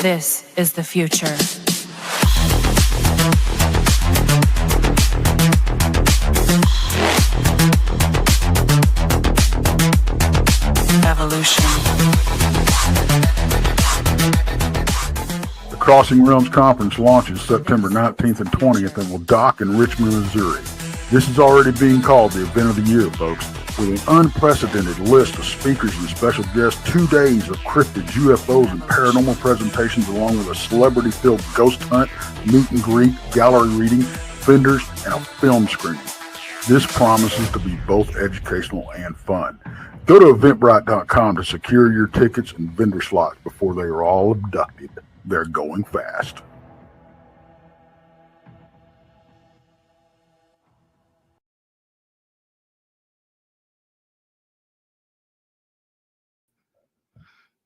This is the future. Evolution. The Crossing Realms Conference launches September 19th and 20th and will dock in Richmond, Missouri. This is already being called the event of the year, folks. With an unprecedented list of speakers and special guests, 2 days of cryptids, UFOs, and paranormal presentations, along with a celebrity-filled ghost hunt, meet and greet, gallery reading, vendors, and a film screening. This promises to be both educational and fun. Go to Eventbrite.com to secure your tickets and vendor slots before they are all abducted. They're going fast.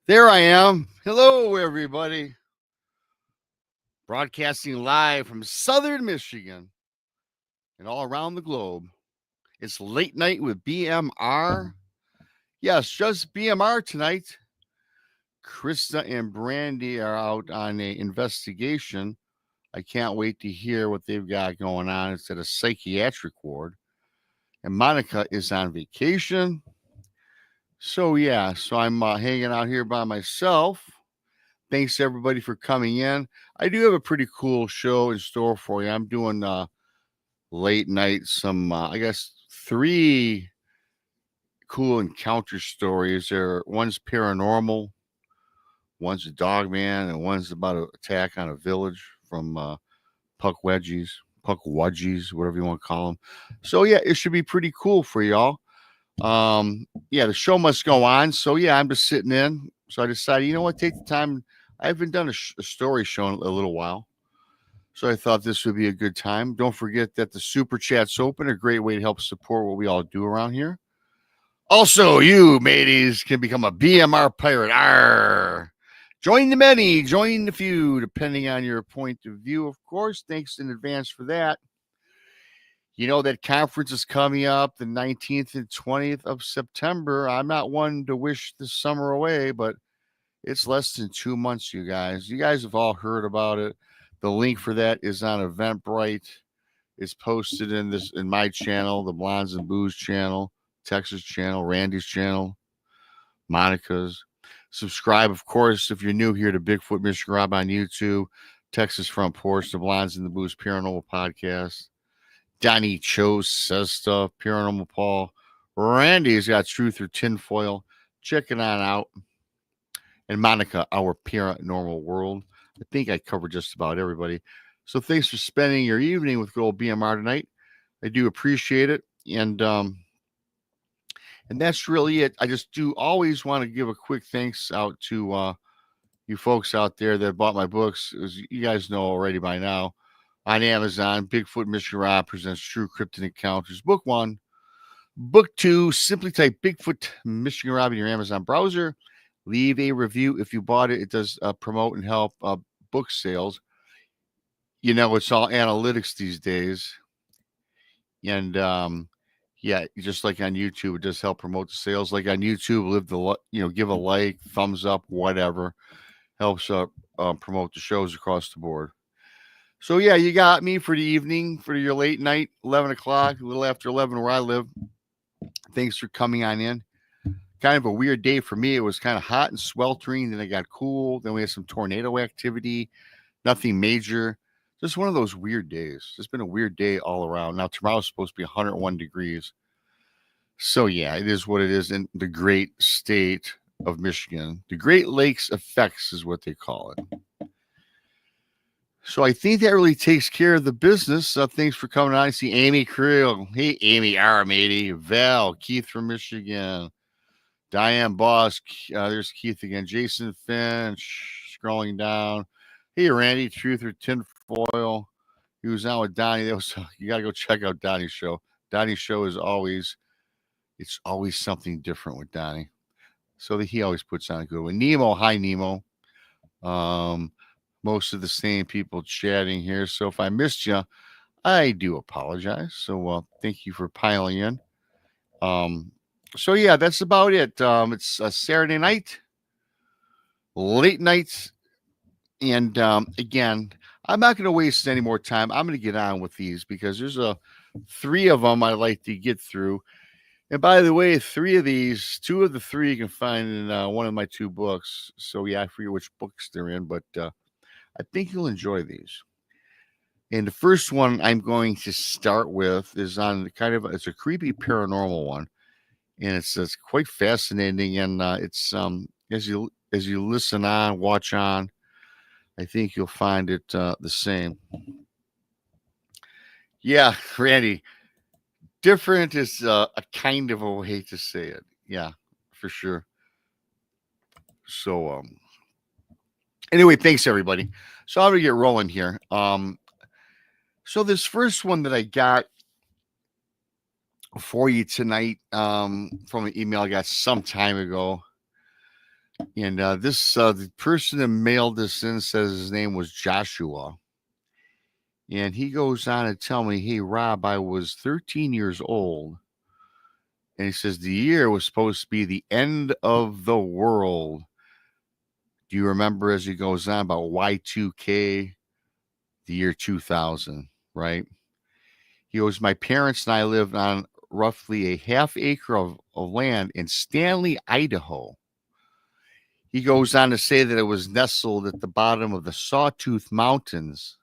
There I am. Hello, everybody. Broadcasting live from Southern Michigan and all around the globe. It's late night with BMR. Yes, just BMR tonight. Krista and Brandy are out on an investigation. I can't wait to hear what they've got going on. It's at a psychiatric ward. And Monica is on vacation. So I'm hanging out here by myself. Thanks to everybody for coming in. I do have a pretty cool show in store for you. I'm doing late night, some, 3 cool encounter stories. One's paranormal, one's a Dogman, and one's about an attack on a village from Puckwudgies, whatever you want to call them. So it should be pretty cool for y'all. The show must go on. So I'm just sitting in. So I decided, you know what, take the time. I haven't done a story show in a little while. So I thought this would be a good time. Don't forget that the super chat's open, a great way to help support what we all do around here. Also, you mateys can become a BMR pirate. Arr! Join the many, join the few, depending on your point of view, of course. Thanks in advance for that. You know, that conference is coming up the 19th and 20th of September. I'm not one to wish the summer away, but it's less than 2 months, you guys. You guys have all heard about it. The link for that is on Eventbrite. It's posted in my channel, the Blondes and Booze channel, Texas channel, Randy's channel, Monica's. Subscribe, of course, if you're new here to Bigfoot Michiganrob on YouTube, Texas Front Porch, the Blondes and the Booze Paranormal Podcast. Donnie Cho says stuff, Paranormal Paul. Randy's got Truth or Tinfoil. Check it on out. And Monica, our Paranormal World. I think I covered just about everybody. So thanks for spending your evening with good old BMR tonight. I do appreciate it. And that's really it. I just do always want to give a quick thanks out to you folks out there that bought my books. As you guys know already by now. On Amazon, Bigfoot Michiganrob presents True Cryptid Encounters. Book 1. Book 2, simply type Bigfoot Michiganrob in your Amazon browser. Leave a review if you bought it. It does promote and help book sales. You know, it's all analytics these days. And, just like on YouTube, it does help promote the sales. Like on YouTube, give a like, thumbs up, whatever. Helps promote the shows across the board. So, you got me for the evening, for your late night, 11 o'clock, a little after 11 where I live. Thanks for coming on in. Kind of a weird day for me. It was kind of hot and sweltering. Then it got cool. Then we had some tornado activity. Nothing major. Just one of those weird days. It's been a weird day all around. Now, tomorrow's supposed to be 101 degrees. So, it is what it is in the great state of Michigan. The Great Lakes effects is what they call it. So I think that really takes care of the business. Thanks for coming on. I see Amy Creel. Hey, Amy, our matey. Val, Keith from Michigan. Diane Boss. There's Keith again. Jason Finch. Scrolling down. Hey, Randy, Truth or Tinfoil. He was on with Donnie. You got to go check out Donnie's show. Donnie's show is always something different with Donnie. So he always puts on a good one. Nemo. Hi, Nemo. Most of the same people chatting here. So if I missed you, I do apologize. So thank you for piling in. That's about it. It's a Saturday night, late night And again, I'm not going to waste any more time. I'm going to get on with these because there's three of them I like to get through. And by the way, three of these, two of the three you can find in one of my two books. So yeah, I forget which books they're in, but I think you'll enjoy these. And the first one I'm going to start with is on it's a creepy paranormal one, and it's quite fascinating. And it's as you listen on, watch on, I think you'll find it the same. Yeah, Randy, different is a kind of a way to say it. Yeah, for sure. So anyway, thanks everybody. So I'm gonna get rolling here. So this first one that I got for you tonight from an email I got some time ago. And the person that mailed this in says his name was Joshua. And he goes on to tell me, hey, Rob, I was 13 years old. And he says the year was supposed to be the end of the world. Do you remember as he goes on about Y2K, the year 2000, right? He goes, my parents and I lived on roughly a half acre of land in Stanley, Idaho. He goes on to say that it was nestled at the bottom of the Sawtooth Mountains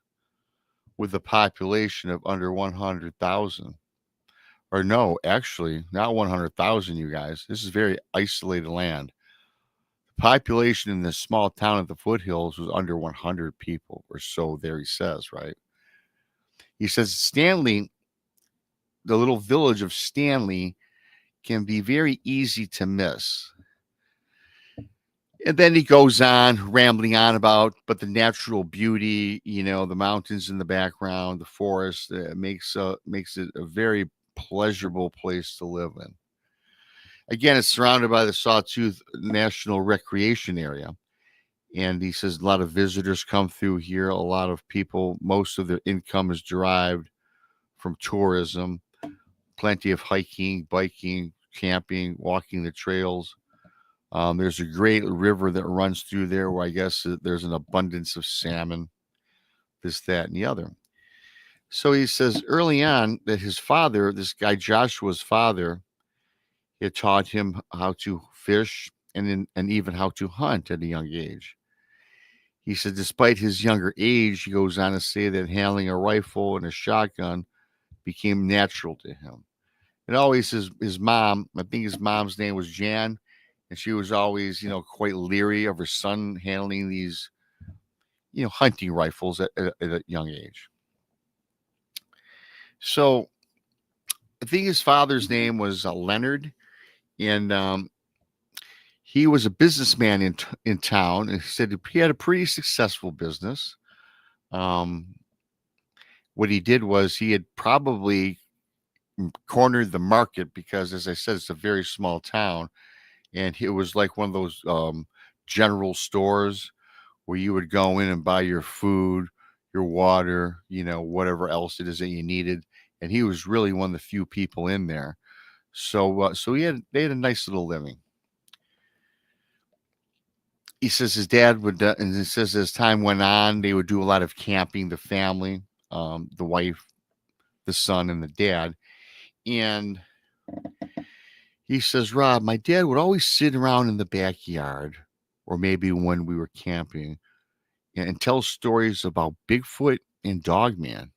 with a population of under 100,000. Or no, actually, not 100,000, you guys. This is very isolated land. The population in this small town at the foothills was under 100 people, or so there he says, right? He says Stanley, the little village of Stanley, can be very easy to miss. And then he goes on rambling on about, but the natural beauty, the mountains in the background, the forest, makes it a very pleasurable place to live in. Again, it's surrounded by the Sawtooth National Recreation Area. And he says a lot of visitors come through here. A lot of people, most of their income is derived from tourism, plenty of hiking, biking, camping, walking the trails. There's a great river that runs through there where I guess there's an abundance of salmon, this, that, and the other. So he says early on that his father, this guy Joshua's father, had taught him how to fish and even how to hunt at a young age. He said despite his younger age, he goes on to say that handling a rifle and a shotgun became natural to him. And always his mom, I think his mom's name was Jan, and she was always, quite leery of her son handling these, hunting rifles at a young age. So I think his father's name was Leonard, and he was a businessman in town. And he said he had a pretty successful business. What he did was he had probably cornered the market because, as I said, it's a very small town. And it was like one of those general stores where you would go in and buy your food, your water, whatever else it is that you needed. And he was really one of the few people in there. So they had a nice little living. He says his dad would, and he says as time went on, they would do a lot of camping, the family, the wife, the son, and the dad. And he says, Rob, my dad would always sit around in the backyard, or maybe when we were camping, and tell stories about Bigfoot and Dogman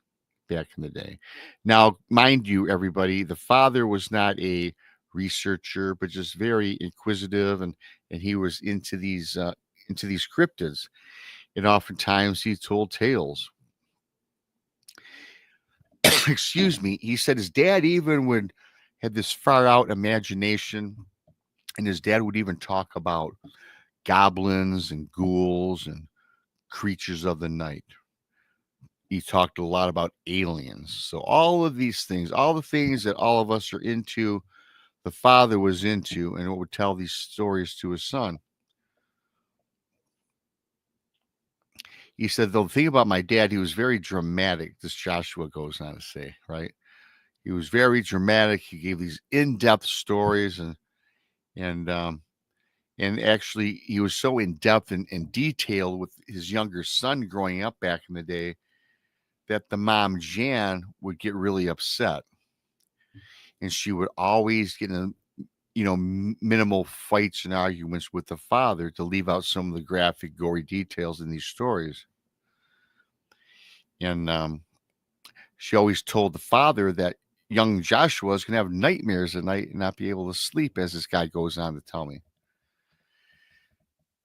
back in the day. Now, mind you, everybody, the father was not a researcher, but just very inquisitive, and he was into these cryptids. And oftentimes he told tales. Excuse me. He said his dad even had this far out imagination, and his dad would even talk about goblins and ghouls and creatures of the night. He talked a lot about aliens. So all of these things, all the things that all of us are into, the father was into, and would tell these stories to his son. He said, the thing about my dad, he was very dramatic. This Joshua goes on to say, right? He was very dramatic. He gave these in-depth stories, and And actually, he was so in depth and detailed with his younger son growing up back in the day that the mom, Jan, would get really upset. And she would always get in, minimal fights and arguments with the father to leave out some of the graphic, gory details in these stories. And she always told the father that young Joshua is going to have nightmares at night and not be able to sleep, as this guy goes on to tell me.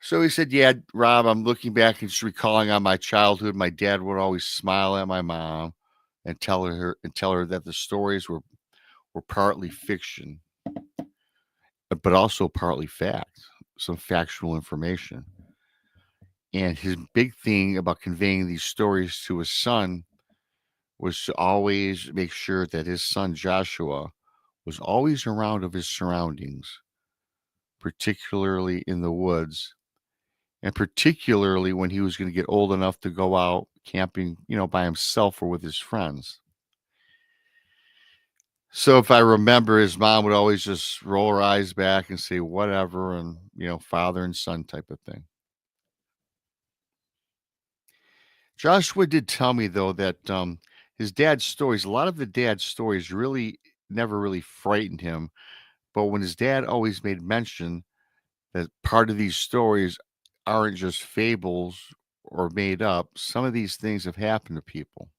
So he said, "Yeah, Rob, I'm looking back and just recalling on my childhood. My dad would always smile at my mom and tell her that the stories were partly fiction, but also partly fact, some factual information. And his big thing about conveying these stories to his son was to always make sure that his son Joshua was always around of his surroundings, particularly in the woods, and particularly when he was going to get old enough to go out camping, by himself or with his friends." So if I remember, his mom would always just roll her eyes back and say, whatever, and, father and son type of thing. Joshua did tell me, though, that his dad's stories, a lot of the dad's stories really never really frightened him. But when his dad always made mention that part of these stories aren't just fables or made up, some of these things have happened to people.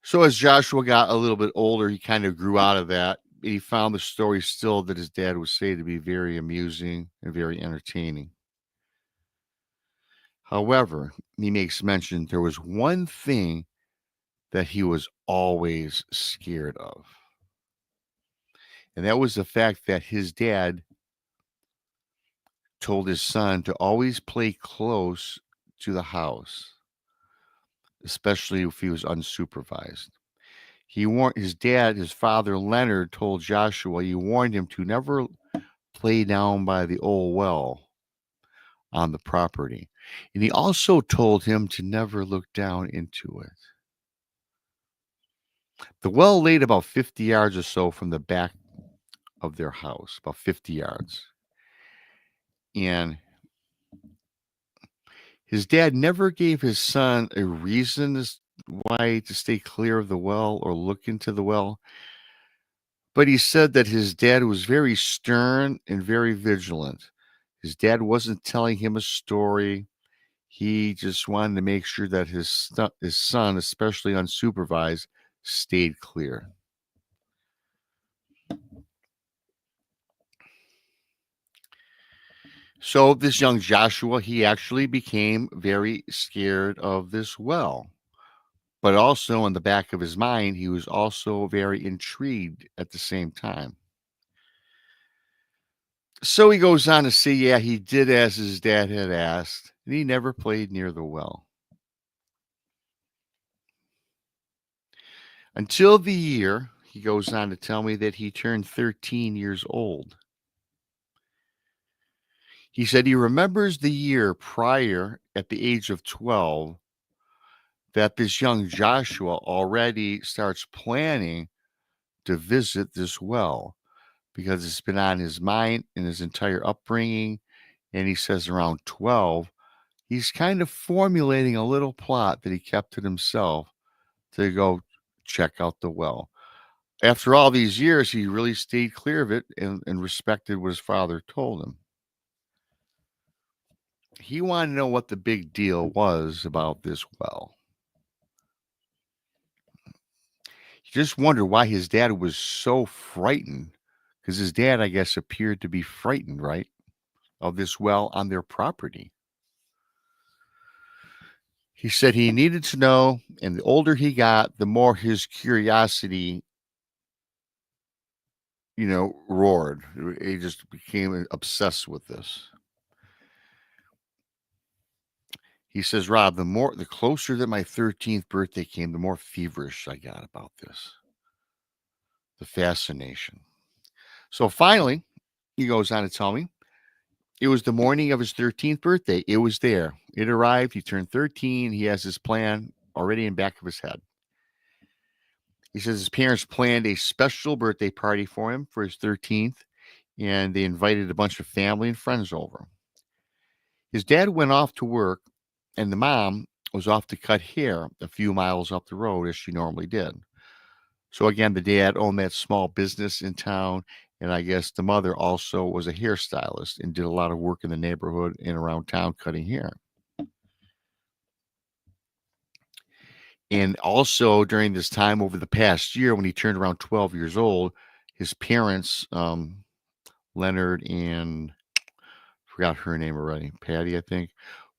So as Joshua got a little bit older, he kind of grew out of that. He found the stories still that his dad would say to be very amusing and very entertaining. However, he makes mention there was one thing that he was always scared of. And that was the fact that his dad told his son to always play close to the house, especially if he was unsupervised. He warned his father Leonard told Joshua, he warned him to never play down by the old well on the property. And he also told him to never look down into it. The well laid about 50 yards or so from the back of their house, about 50 yards. And his dad never gave his son a reason as why to stay clear of the well or look into the well. But he said that his dad was very stern and very vigilant. His dad wasn't telling him a story. He just wanted to make sure that his son, especially unsupervised, stayed clear. So this young Joshua, he actually became very scared of this well. But also in the back of his mind, he was also very intrigued at the same time. So he goes on to say, yeah, he did as his dad had asked, and he never played near the well. Until the year, he goes on to tell me that he turned 13 years old. He said he remembers the year prior, at the age of 12, that this young Joshua already starts planning to visit this well because it's been on his mind in his entire upbringing. And he says around 12, he's kind of formulating a little plot that he kept to himself to go check out the well. After all these years, he really stayed clear of it and respected what his father told him. He wanted to know what the big deal was about this well. He just wondered why his dad was so frightened, because his dad, I guess, appeared to be frightened, right, of this well on their property. He said he needed to know, and the older he got, the more his curiosity, roared. He just became obsessed with this. He says, Rob, the closer that my 13th birthday came, the more feverish I got about this. The fascination. So finally, he goes on to tell me, it was the morning of his 13th birthday. It was there. It arrived. He turned 13. He has his plan already in the back of his head. He says his parents planned a special birthday party for him for his 13th, and they invited a bunch of family and friends over. His dad went off to work, and the mom was off to cut hair a few miles up the road as she normally did. So again, the dad owned that small business in town, and I guess the mother also was a hairstylist and did a lot of work in the neighborhood and around town cutting hair. And also during this time over the past year, when he turned around 12 years old, his parents, Leonard and forgot her name already, Patty, I think,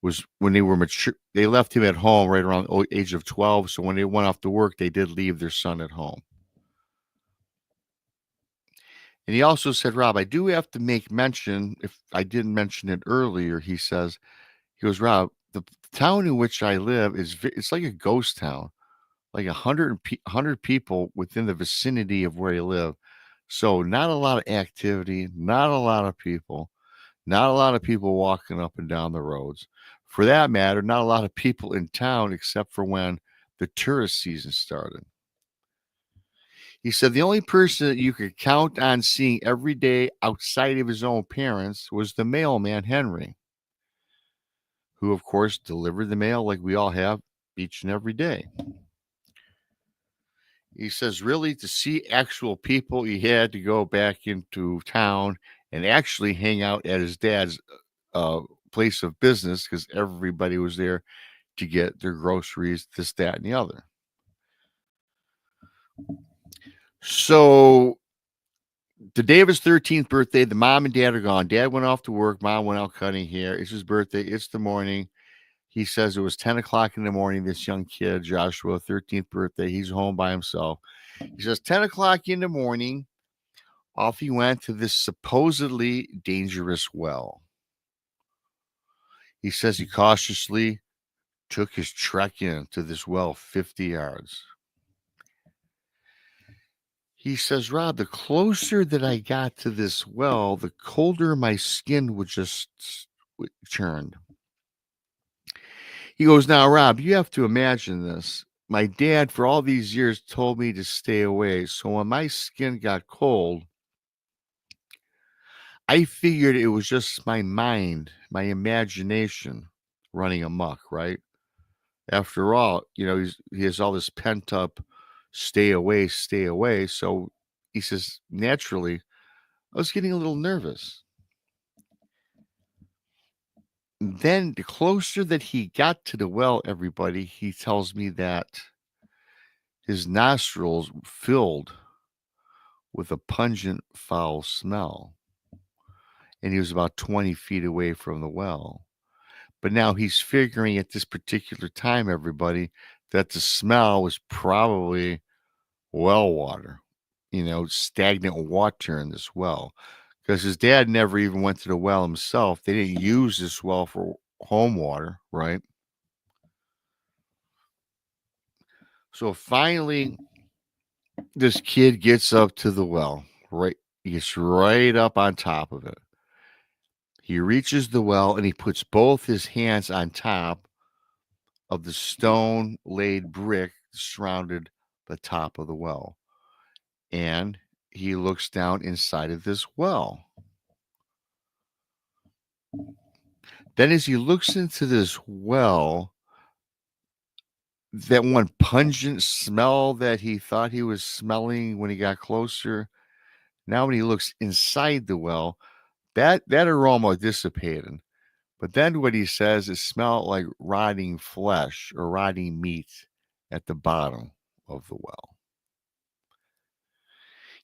was when they were mature. They left him at home right around the age of 12. So when they went off to work, they did leave their son at home. And he also said, Rob, I do have to make mention, if I didn't mention it earlier, he goes, Rob, the town in which I live it's like a ghost town, like 100 people within the vicinity of where you live. So not a lot of activity, not a lot of people, not a lot of people walking up and down the roads. For that matter, not a lot of people in town except for when the tourist season started. He said the only person that you could count on seeing every day outside of his own parents was the mailman, Henry, who, of course, delivered the mail like we all have each and every day. He says, really, to see actual people, he had to go back into town and actually hang out at his dad's place of business because everybody was there to get their groceries, this, that, and the other. So the day of his 13th birthday, the mom and dad are gone. Dad went off to work. Mom went out cutting hair. It's his birthday. It's the morning. He says it was 10 o'clock in the morning. This young kid, Joshua, 13th birthday, he's home by himself. He says 10 o'clock in the morning, off he went to this supposedly dangerous well. He says he cautiously took his trek into this well 50 yards. He says, Rob, the closer that I got to this well, the colder my skin would just churned. He goes, now, Rob, you have to imagine this. My dad, for all these years, told me to stay away. So when my skin got cold, I figured it was just my mind, my imagination running amok, right? After all, he has all this pent up stay away, stay away. So he says, naturally, I was getting a little nervous. Then the closer that he got to the well, everybody, he tells me that his nostrils filled with a pungent, foul smell. And he was about 20 feet away from the well. But now he's figuring at this particular time, everybody, that the smell was probably well water, stagnant water in this well. Because his dad never even went to the well himself. They didn't use this well for home water, right? So finally, this kid gets up to the well, right? He gets right up on top of it. He reaches the well and he puts both his hands on top of the stone laid brick that surrounded the top of the well. And he looks down inside of this well. Then as he looks into this well, that one pungent smell that he thought he was smelling when he got closer, now when he looks inside the well, that aroma dissipated. But then what he says, it smelled like rotting flesh or rotting meat at the bottom of the well.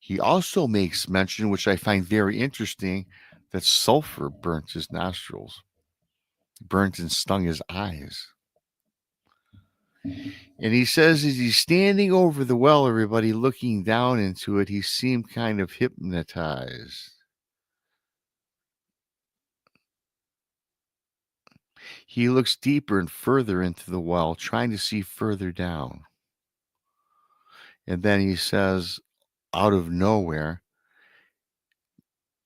He also makes mention, which I find very interesting, that sulfur burnt his nostrils, burnt and stung his eyes. And he says as he's standing over the well, everybody looking down into it, he seemed kind of hypnotized. He looks deeper and further into the well, trying to see further down. And then he says, out of nowhere,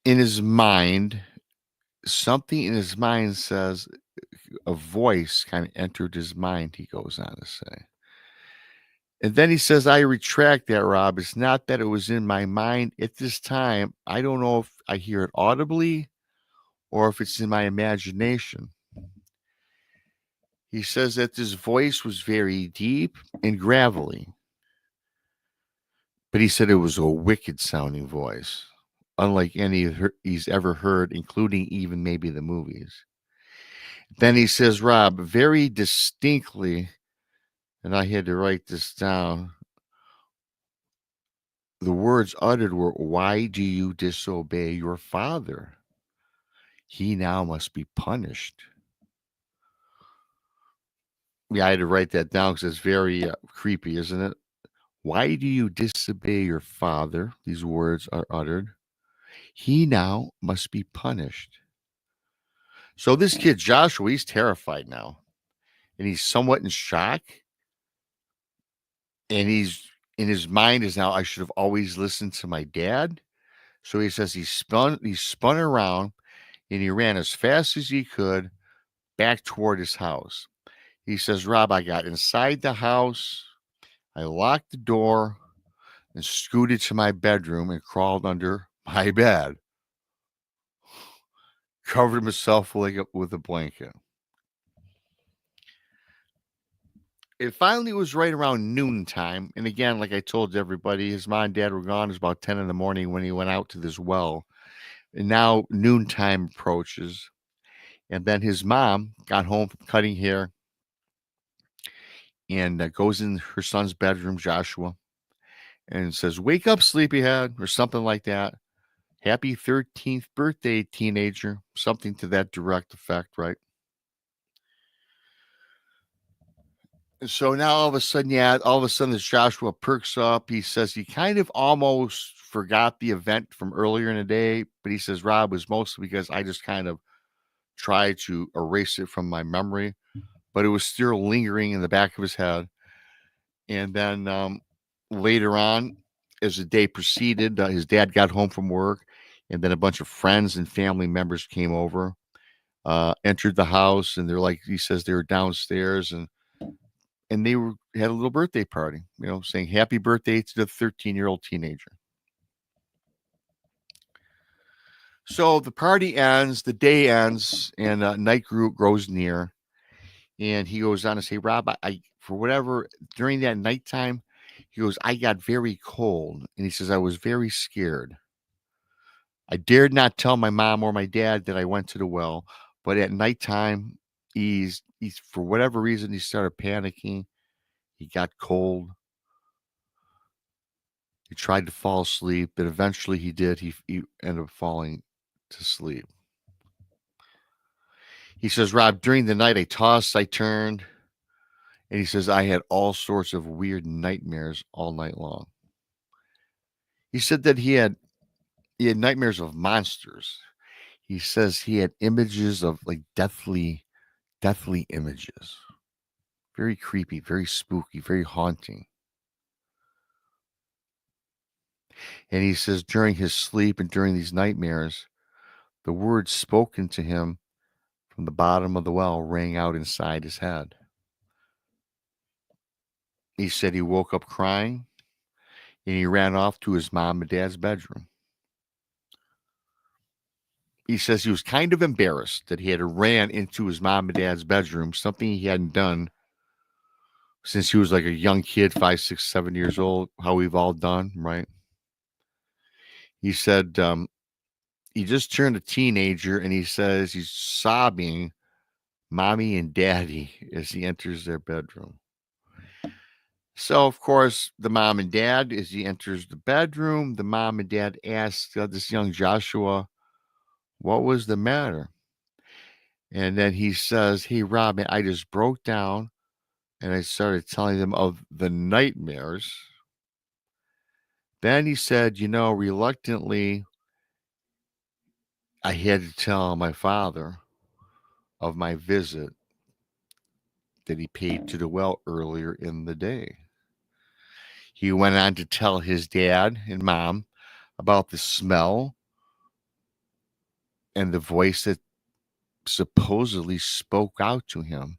in his mind, something in his mind says, a voice kind of entered his mind, he goes on to say. And then he says, I retract that, Rob. It's not that it was in my mind at this time. I don't know if I hear it audibly or if it's in my imagination. He says that this voice was very deep and gravelly. But he said it was a wicked sounding voice, unlike any he's ever heard, including even maybe the movies. Then he says, Rob, very distinctly, and I had to write this down. The words uttered were, why do you disobey your father? He now must be punished. Yeah, I had to write that down because it's very creepy, isn't it? Why do you disobey your father? These words are uttered. He now must be punished. So this kid, Joshua, he's terrified now. And he's somewhat in shock. And he's in his mind is now, I should have always listened to my dad. So he says he spun around and he ran as fast as he could back toward his house. He says, Rob, I got inside the house, I locked the door and scooted to my bedroom and crawled under my bed. Covered himself with a blanket. It finally was right around noontime. And again, like I told everybody, his mom and dad were gone. It was about 10 in the morning when he went out to this well. And now noontime approaches. And then his mom got home from cutting hair and goes in her son's bedroom, Joshua, and says, wake up, sleepyhead, or something like that. Happy 13th birthday, teenager. Something to that direct effect, right? And so now all of a sudden, this Joshua perks up. He says he kind of almost forgot the event from earlier in the day, but he says, Rob, was mostly because I just kind of tried to erase it from my memory, but it was still lingering in the back of his head. And then later on, as the day proceeded, his dad got home from work, and then a bunch of friends and family members came over, entered the house, and they're like, he says they were downstairs and they had a little birthday party, saying happy birthday to the 13-year-old teenager. So the party ends, the day ends, and night grows near. And he goes on to say, Rob, I for whatever, during that nighttime, he goes, I got very cold. And he says, I was very scared. I dared not tell my mom or my dad that I went to the well. But at nighttime, he's for whatever reason, he started panicking. He got cold. He tried to fall asleep, but eventually he did. He ended up falling to sleep. He says, Rob, during the night, I tossed, I turned. And he says, I had all sorts of weird nightmares all night long. He said that he had nightmares of monsters. He says he had images of like deathly images. Very creepy, very spooky, very haunting. And he says during his sleep and during these nightmares, the words spoken to him from the bottom of the well rang out inside his head. He said he woke up crying and he ran off to his mom and dad's bedroom. He says he was kind of embarrassed that he had ran into his mom and dad's bedroom, something he hadn't done since he was like a young kid, 5, 6, 7 years old, how we've all done, right? He said he just turned a teenager and he says he's sobbing mommy and daddy as he enters their bedroom. So, of course, the mom and dad, as he enters the bedroom, the mom and dad ask this young Joshua, what was the matter? And then he says, hey, Rob, I just broke down and I started telling them of the nightmares. Then he said, reluctantly, I had to tell my father of my visit that he paid to the well earlier in the day. He went on to tell his dad and mom about the smell and the voice that supposedly spoke out to him.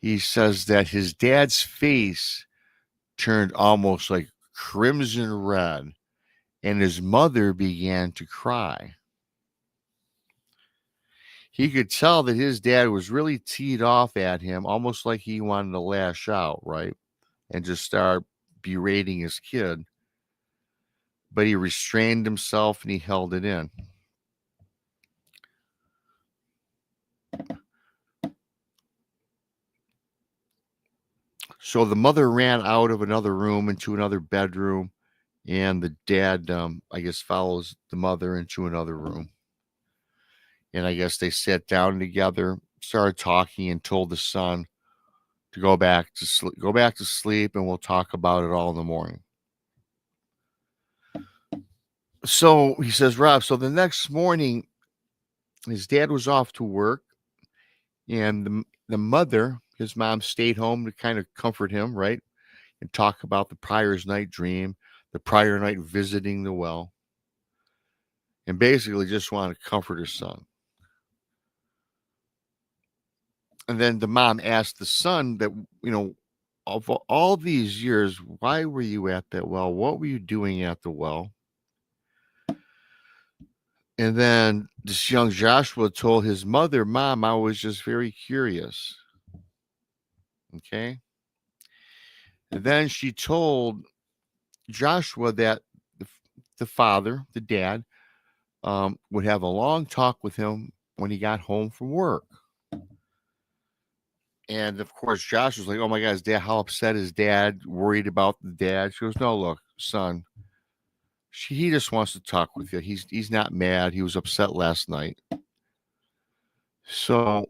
he says that his dad's face turned almost like crimson red, and his mother began to cry. He could tell that his dad was really teed off at him, almost like he wanted to lash out, right? And just start berating his kid. But he restrained himself and he held it in. So the mother ran out of another room into another bedroom, and the dad, I guess, follows the mother into another room. And I guess they sat down together, started talking, and told the son to go back to sleep. Go back to sleep, and we'll talk about it all in the morning. So he says, Rob, so the next morning, his dad was off to work, and the mother, his mom, stayed home to kind of comfort him, right? And talk about the prior night dream, the prior night visiting the well, and basically just want to comfort her son. And then the mom asked the son that, of all these years, why were you at that well? What were you doing at the well? And then this young Joshua told his mother, Mom, I was just very curious. Okay. And then she told Joshua that the father, the dad, would have a long talk with him when he got home from work. And of course, Josh was like, oh my God, his dad, how upset his dad, worried about the dad. She goes, no, look, son, he just wants to talk with you. He's not mad. He was upset last night. So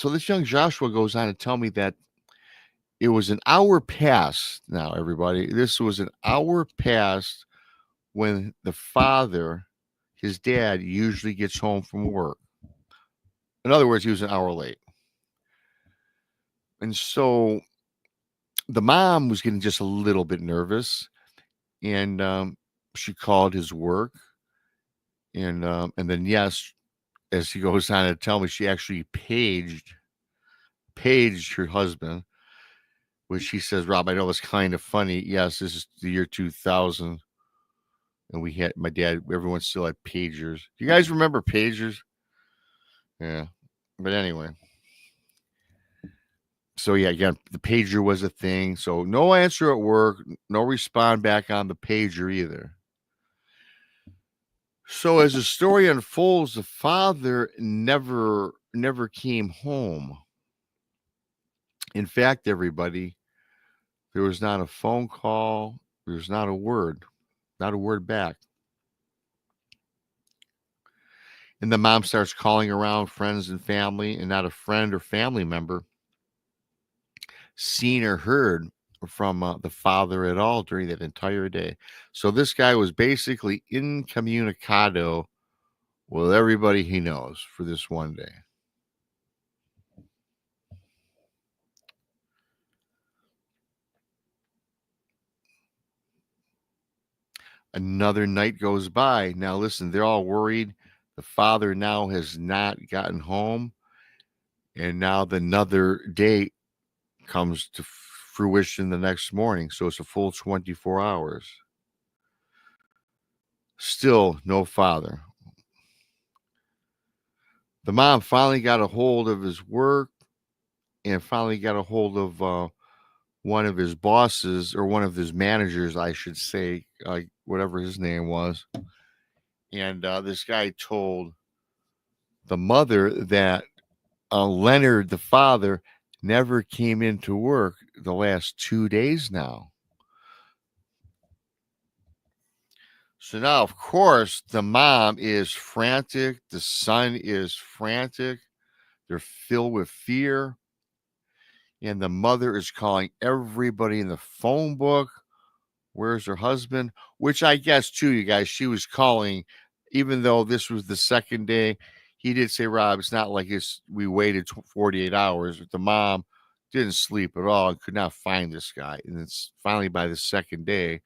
this young Joshua goes on to tell me that it was an hour past now, everybody. This was an hour past when the father, his dad, usually gets home from work. In other words, he was an hour late. And so the mom was getting just a little bit nervous, and she called his work. And then, yes, as he goes on to tell me, she actually paged her husband, which he says, Rob, I know it's kind of funny. Yes, this is the year 2000. And we had my dad, everyone still had pagers. Do you guys remember pagers? Yeah. But anyway. So yeah, again, the pager was a thing. So no answer at work, no respond back on the pager either. So as the story unfolds, the father never came home. In fact, everybody, there was not a phone call. There was not a word back. And the mom starts calling around friends and family, and not a friend or family member seen or heard from the father at all during that entire day. So this guy was basically incommunicado with everybody he knows for this one day. Another night goes by. Now, listen, they're all worried. The father now has not gotten home. And now another day comes to fruition the next morning. So it's a full 24 hours. Still no father. The mom finally got a hold of his work and finally got a hold of one of his bosses, or one of his managers, I should say, whatever his name was. And this guy told the mother that Leonard, the father, never came into work the last 2 days now. So now, of course, the mom is frantic. The son is frantic. They're filled with fear. And the mother is calling everybody in the phone book. Where's her husband? Which I guess, too, you guys, she was calling, even though this was the second day. He did say, Rob, it's not like we waited 48 hours. The mom didn't sleep at all and could not find this guy. And it's finally by the second day,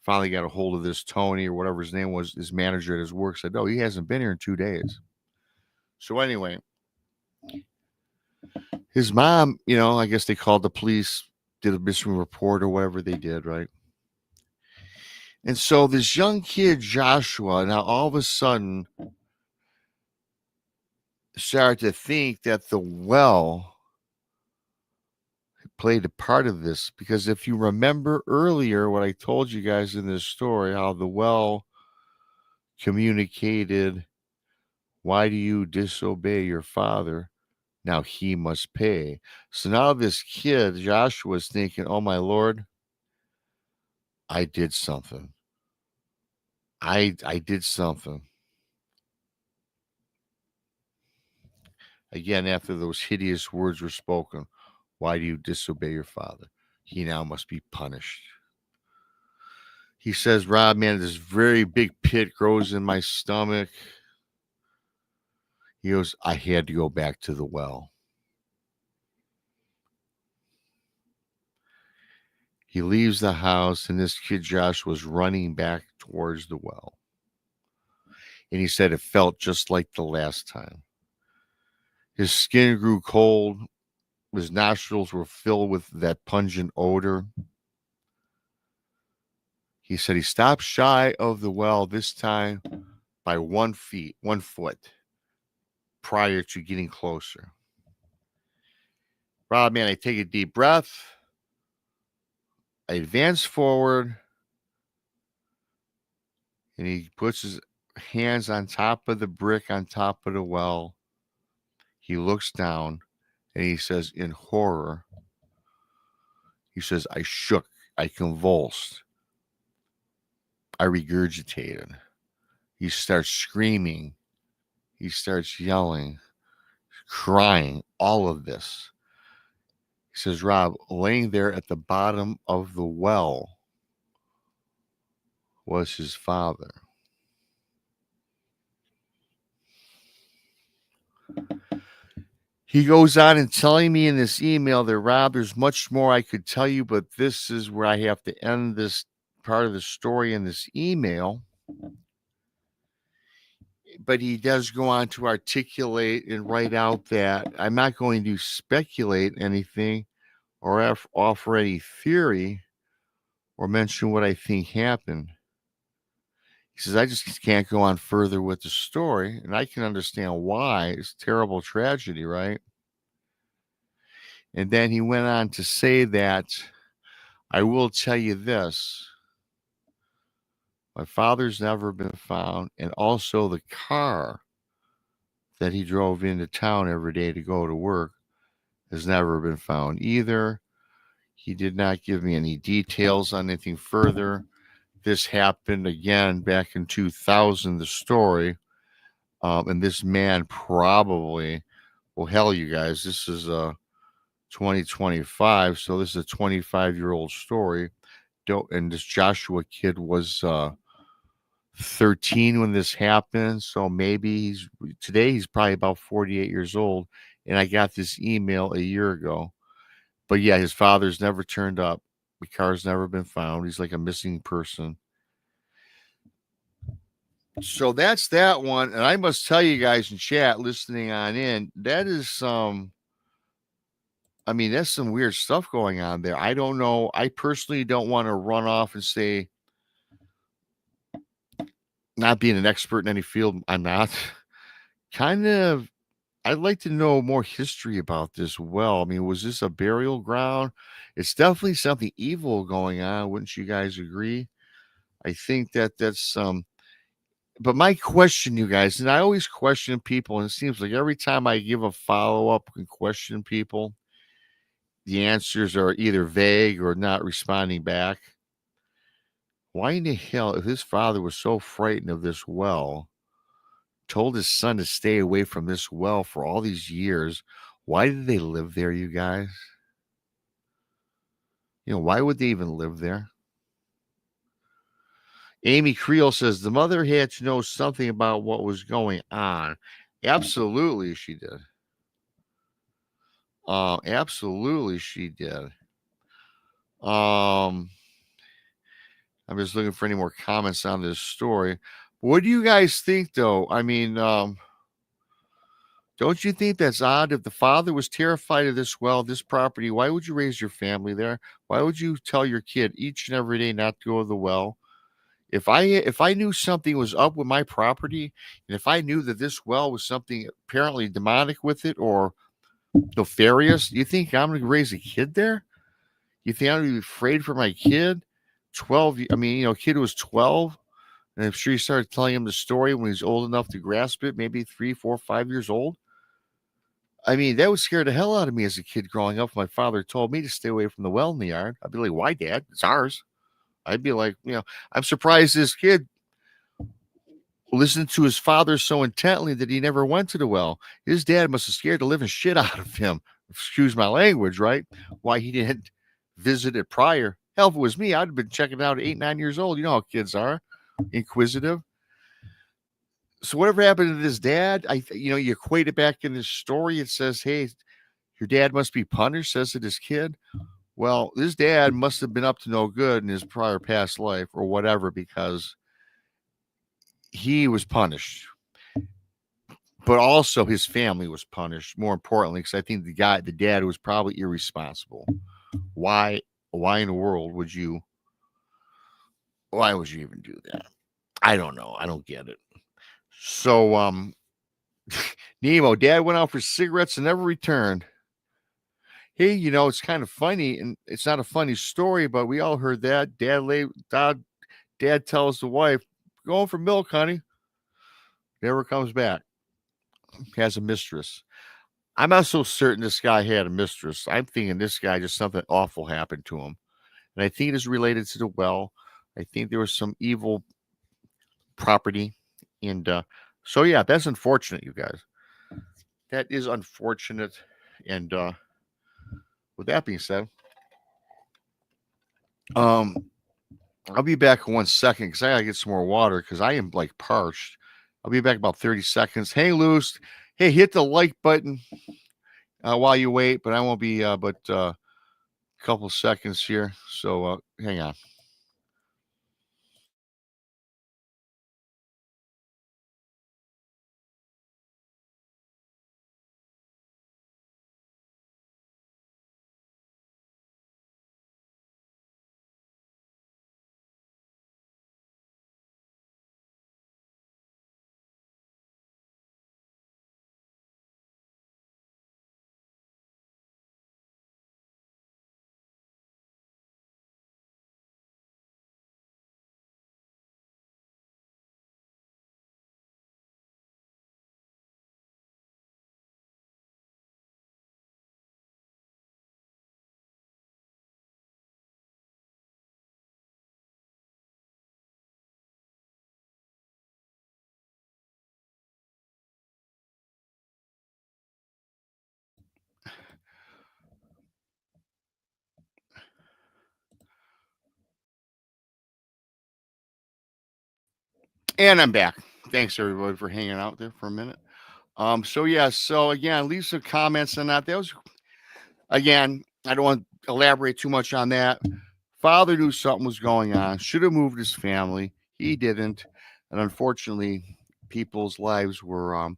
finally got a hold of this Tony, or whatever his name was, his manager at his work, said, no, he hasn't been here in 2 days. So anyway, His mom, I guess they called the police, did a missing report or whatever they did, right? And so this young kid, Joshua, now all of a sudden started to think that the well played a part of this. Because if you remember earlier what I told you guys in this story, how the well communicated, why do you disobey your father? Now he must pay. So now this kid, Joshua, is thinking, oh my Lord, I did something. I did something. Again, after those hideous words were spoken, why do you disobey your father? He now must be punished. He says, Rob, man, this very big pit grows in my stomach. He goes, I had to go back to the well. He leaves the house, and this kid, Josh, was running back towards the well. And he said it felt just like the last time. His skin grew cold. His nostrils were filled with that pungent odor. He said he stopped shy of the well this time by 1 foot prior to getting closer. Rob, man, I take a deep breath. I advance forward. And he puts his hands on top of the brick on top of the well. He looks down and he says in horror, he says, I shook, I convulsed, I regurgitated. He starts screaming. He starts yelling, crying, all of this. He says, Rob, laying there at the bottom of the well was his father. He goes on and telling me in this email that, Rob, there's much more I could tell you, but this is where I have to end this part of the story in this email. But he does go on to articulate and write out that I'm not going to speculate anything or offer any theory or mention what I think happened. He says, I just can't go on further with the story, and I can understand why. It's a terrible tragedy, right? And then he went on to say that I will tell you this. My father's never been found, and also the car that he drove into town every day to go to work has never been found either. He did not give me any details on anything further. This happened again back in 2000, the story. And this man probably, well, hell, you guys, this is 2025, so this is a 25-year-old story. And this Joshua kid was 13 when this happened, so maybe today he's probably about 48 years old, and I got this email a year ago. But yeah, his father's never turned up. The car's never been found. He's like a missing person. So that's that one. And I must tell you guys in chat listening on in, that is that's some weird stuff going on there. I don't know. I personally don't want to run off and say, not being an expert in any field, I'm not. I'd like to know more history about this well. I mean, was this a burial ground? It's definitely something evil going on. Wouldn't you guys agree? I think that's but my question, you guys, and I always question people, and it seems like every time I give a follow-up and question people, the answers are either vague or not responding back. Why in the hell, if his father was so frightened of this well, told his son to stay away from this well for all these years, why did they live there, you guys? Why would they even live there? Amy Creel says the mother had to know something about what was going on. Absolutely, she did. Absolutely, she did. I'm just looking for any more comments on this story. What do you guys think, though? I mean, Don't you think that's odd? If the father was terrified of this well, this property, why would you raise your family there? Why would you tell your kid each and every day not to go to the well? If I knew something was up with my property, and if I knew that this well was something apparently demonic with it or nefarious, you think I'm going to raise a kid there? You think I'm going to be afraid for my kid? 12, I mean, kid was 12. And I'm sure you started telling him the story when he's old enough to grasp it, maybe 3, 4, 5 years old. I mean, that would scare the hell out of me as a kid growing up. My father told me to stay away from the well in the yard. I'd be like, why, Dad? It's ours. I'd be like, I'm surprised this kid listened to his father so intently that he never went to the well. His dad must have scared the living shit out of him. Excuse my language, right? Why he didn't visit it prior. Hell, if it was me, I'd have been checking it out at 8, 9 years old. You know how kids are, inquisitive. So whatever happened to this dad, you equate it back in this story. It says, hey, your dad must be punished, says to this kid. Well, this dad must have been up to no good in his prior past life or whatever, because he was punished. But also his family was punished, more importantly, because I think the dad was probably irresponsible. Why in the world would you even do that? I don't know. I don't get it. So, Nemo, Dad went out for cigarettes and never returned. Hey, it's kind of funny, and it's not a funny story, but we all heard that. Dad tells the wife, going for milk, honey. Never comes back. Has a mistress. I'm not so certain this guy had a mistress. I'm thinking this guy just something awful happened to him. And I think it is related to the well. I think there was some evil property. And so, yeah, that's unfortunate, you guys. That is unfortunate. And with that being said, I'll be back in 1 second because I got to get some more water because I am like parched. I'll be back about 30 seconds. Hang loose. Hey, hit the like button while you wait, but I won't be but a couple seconds here. So hang on. And I'm back. Thanks everybody for hanging out there for a minute. So again, leave some comments on that. That was, again, I don't want to elaborate too much on that. Father knew something was going on, should have moved his family. He didn't. And unfortunately, people's lives were,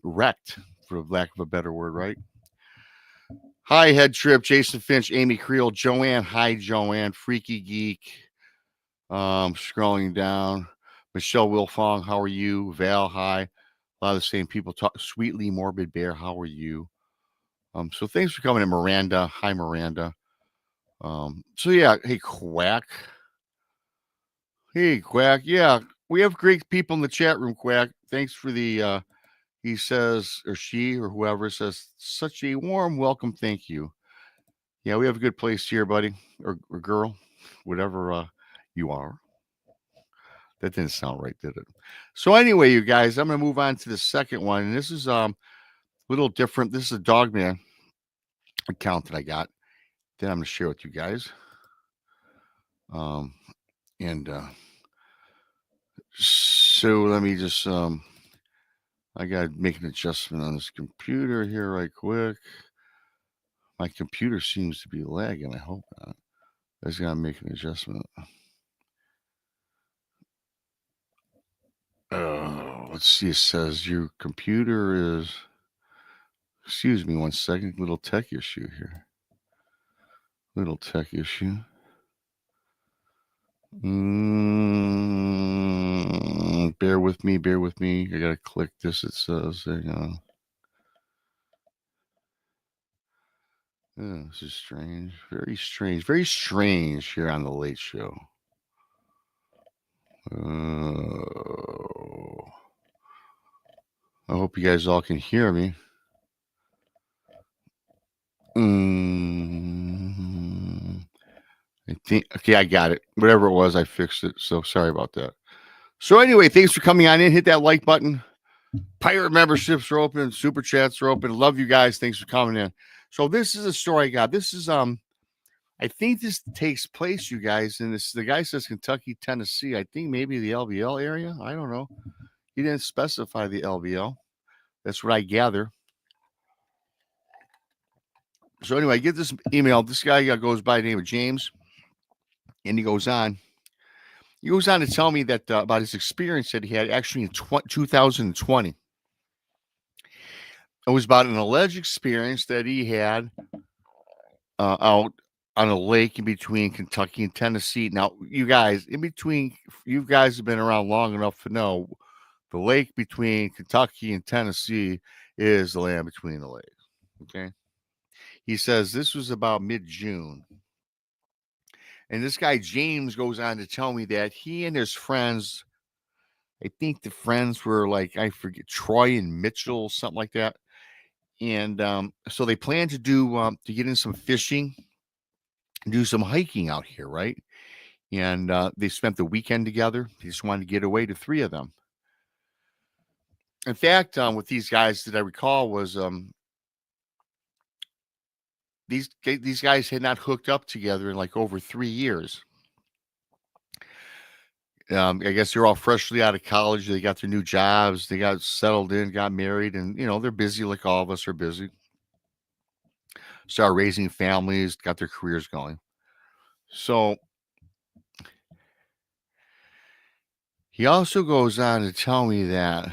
wrecked, for lack of a better word, right? Hi, Head Trip, Jason Finch, Amy Creel, Joanne. Hi, Joanne. Freaky Geek. Scrolling down. Michelle Wilfong, how are you? Val, hi. A lot of the same people talk. Sweetly Morbid Bear, how are you? So thanks for coming in, Miranda. Hi, Miranda. So yeah, hey, Quack. Hey, Quack. Yeah, we have great people in the chat room, Quack. Thanks for the, he says, or she, or whoever says, such a warm welcome. Thank you. Yeah, we have a good place here, buddy, or girl, whatever you are. That didn't sound right, did it? So anyway, you guys, I'm going to move on to the second one. And this is a little different. This is a Dogman account that I got. Then I'm going to share with you guys. So let me just, I got to make an adjustment on this computer here right quick. My computer seems to be lagging. I hope not. I just got to make an adjustment. Oh, let's see. It says your computer is. Excuse me 1 second. Little tech issue here. Little tech issue. Bear with me. Bear with me. I gotta click this. It says, hang on. This is strange. Very strange. Very strange here on the Late Show. I hope you guys all can hear me. I think, okay, I got it. Whatever it was, I fixed it. So sorry about that. So anyway, thanks for coming on in. Hit that like button. Pirate memberships are open. Super chats are open. Love you guys. Thanks for coming in. So this is a story I got. This is, I think this takes place, you guys, and this, the guy says Kentucky, Tennessee. I think maybe the LBL area. I don't know. He didn't specify the LBL. That's what I gather. So anyway, I get this email. This guy goes by the name of James, and he goes on to tell me that about his experience that he had actually in 2020. It was about an alleged experience that he had out on a lake in between Kentucky and Tennessee. Now, you guys, you guys have been around long enough to know the lake between Kentucky and Tennessee is the land between the lakes. Okay. He says this was about mid-June. And this guy, James, goes on to tell me that he and his friends, I think the friends were like, I forget, Troy and Mitchell, something like that. And so they planned to to get in some fishing, do some hiking out here, right? And they spent the weekend together. They just wanted to get away, to three of them. In fact, with these guys that I recall was these guys had not hooked up together in like over 3 years. I guess they're all freshly out of college. They got their new jobs. They got settled in, got married, and they're busy like all of us are busy. Started raising families, got their careers going. So he also goes on to tell me that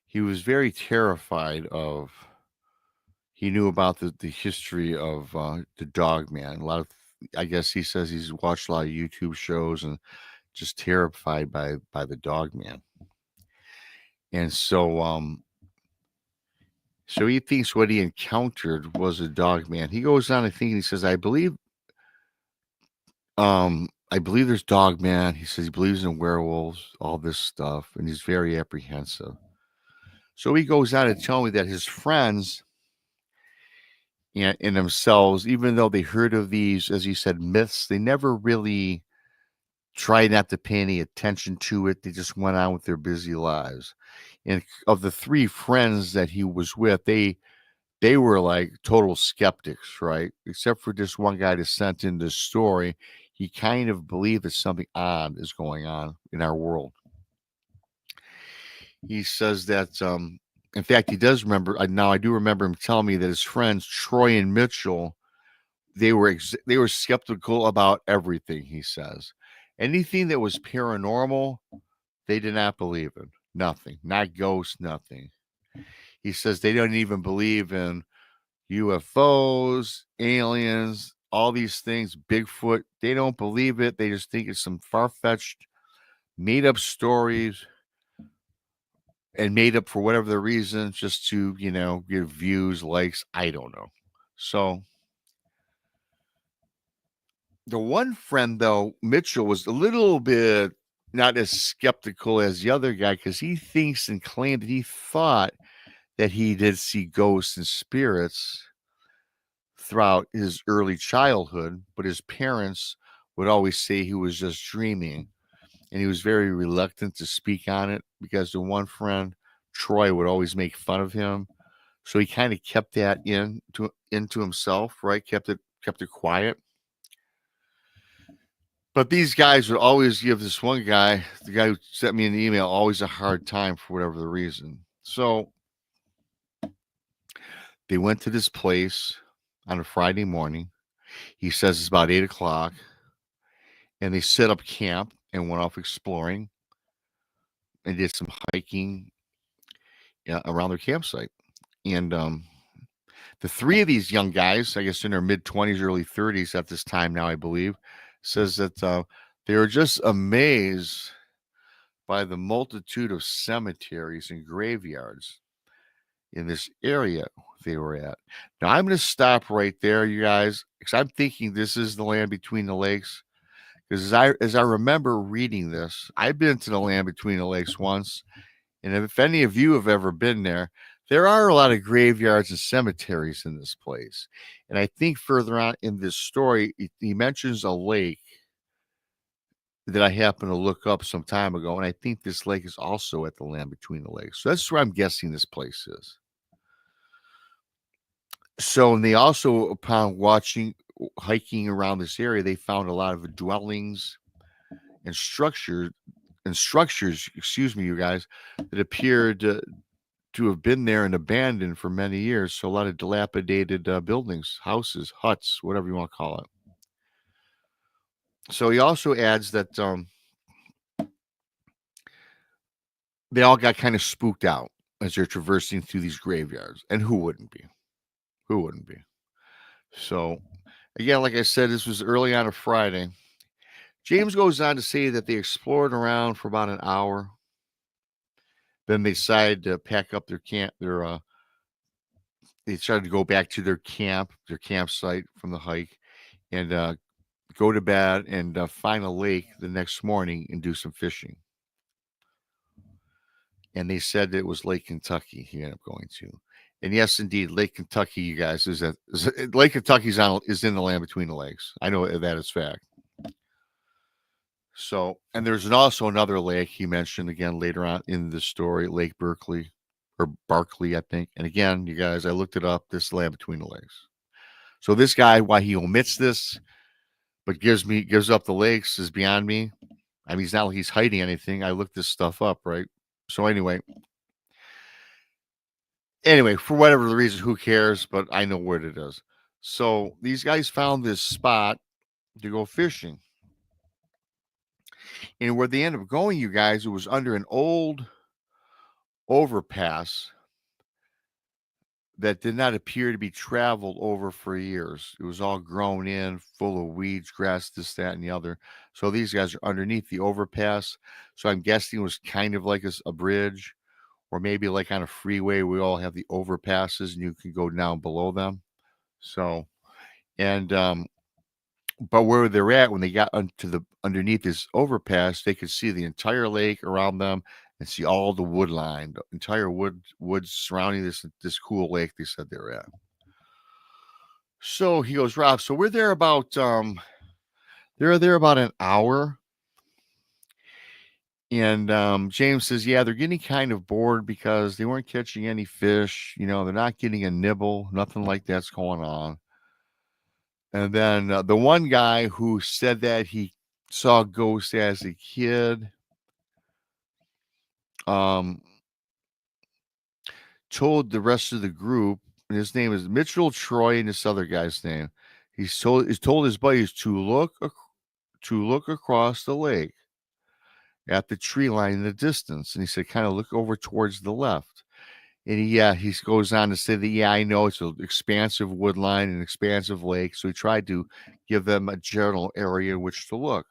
he was very terrified of. He knew about the history of the Dogman. A lot of, I guess he says he's watched a lot of YouTube shows and just terrified by the Dogman. And so he thinks what he encountered was a Dogman. He goes on, I think, and he says, I believe there's Dogman. He says he believes in werewolves, all this stuff, and he's very apprehensive. So he goes on to tell me that his friends in themselves, even though they heard of these, as he said, myths, they never really tried not to pay any attention to it. They just went on with their busy lives. And of the three friends that he was with, they were like total skeptics, right? Except for this one guy that sent in this story. He kind of believed that something odd is going on in our world. He says that, in fact, he does remember. Now I do remember him telling me that his friends Troy and Mitchell, they were skeptical about everything. He says anything that was paranormal, they did not believe in. Nothing, not ghosts, nothing. He says they don't even believe in UFOs, aliens, all these things, Bigfoot. They don't believe it. They just think it's some far-fetched, made-up stories. And made up for whatever the reason, just to, get views, likes. I don't know. So the one friend, though, Mitchell, was a little bit not as skeptical as the other guy, because he thinks and claimed that he thought that he did see ghosts and spirits throughout his early childhood, but his parents would always say he was just dreaming. And he was very reluctant to speak on it because the one friend, Troy, would always make fun of him. So he kind of kept that into himself, right? Kept it quiet. But these guys would always give this one guy, the guy who sent me an email, always a hard time for whatever the reason. So they went to this place on a Friday morning. He says it's about 8:00. And they set up camp and went off exploring. and did some hiking around their campsite. And the three of these young guys, I guess in their mid-20s, early 30s at this time now, I believe, says that they were just amazed by the multitude of cemeteries and graveyards in this area they were at. Now, I'm going to stop right there, you guys, because I'm thinking this is the land between the lakes. Because as I remember reading this, I've been to the land between the lakes once, and if any of you have ever been there, there are a lot of graveyards and cemeteries in this place. And I think further on in this story, he mentions a lake that I happened to look up some time ago, and I think this lake is also at the land between the lakes. So that's where I'm guessing this place is. So, and they also, upon hiking around this area, they found a lot of dwellings and structures, excuse me, you guys, that appeared to have been there and abandoned for many years. So a lot of dilapidated buildings, houses, huts, whatever you want to call it. So he also adds that they all got kind of spooked out as they're traversing through these graveyards. And who wouldn't be? Who wouldn't be? So, again, like I said, this was early on a Friday. James goes on to say that they explored around for about an hour. Then they decided to pack up their camp. They decided to go back to their campsite from the hike, and go to bed and find a lake the next morning and do some fishing. And they said it was Lake Kentucky he ended up going to. And yes, indeed, Lake Kentucky, you guys, Lake Kentucky is in the land between the lakes. I know that is fact. So, and there's also another lake he mentioned again later on in the story, Lake Berkeley or Barkley, I think. And again, you guys, I looked it up. This land between the lakes. So this guy, why he omits this, but gives up the lakes is beyond me. I mean, it's not like he's hiding anything. I looked this stuff up, right? So anyway, for whatever the reason, who cares? But I know where it is. So these guys found this spot to go fishing. And where they ended up going, you guys, it was under an old overpass that did not appear to be traveled over for years. It was all grown in, full of weeds, grass, this, that, and the other. So these guys are underneath the overpass. So I'm guessing it was kind of like a bridge, or maybe like on a freeway. We all have the overpasses, and you can go down below them. So, and but where they're at, when they got underneath this overpass, they could see the entire lake around them and see all the wood line, the entire woods surrounding this cool lake they said they were at. So he goes, Rob, so we're there about an hour. And James says, yeah, they're getting kind of bored because they weren't catching any fish. You know, they're not getting a nibble. Nothing like that's going on. And then the one guy who said that he saw ghosts as a kid told the rest of the group, and his name is Mitchell Troy, and this other guy's name. He's told his buddies to look across the lake at the tree line in the distance, and he said, kind of look over towards the left. And he goes on to say that, I know it's an expansive wood line, an expansive lake. So he tried to give them a general area in which to look.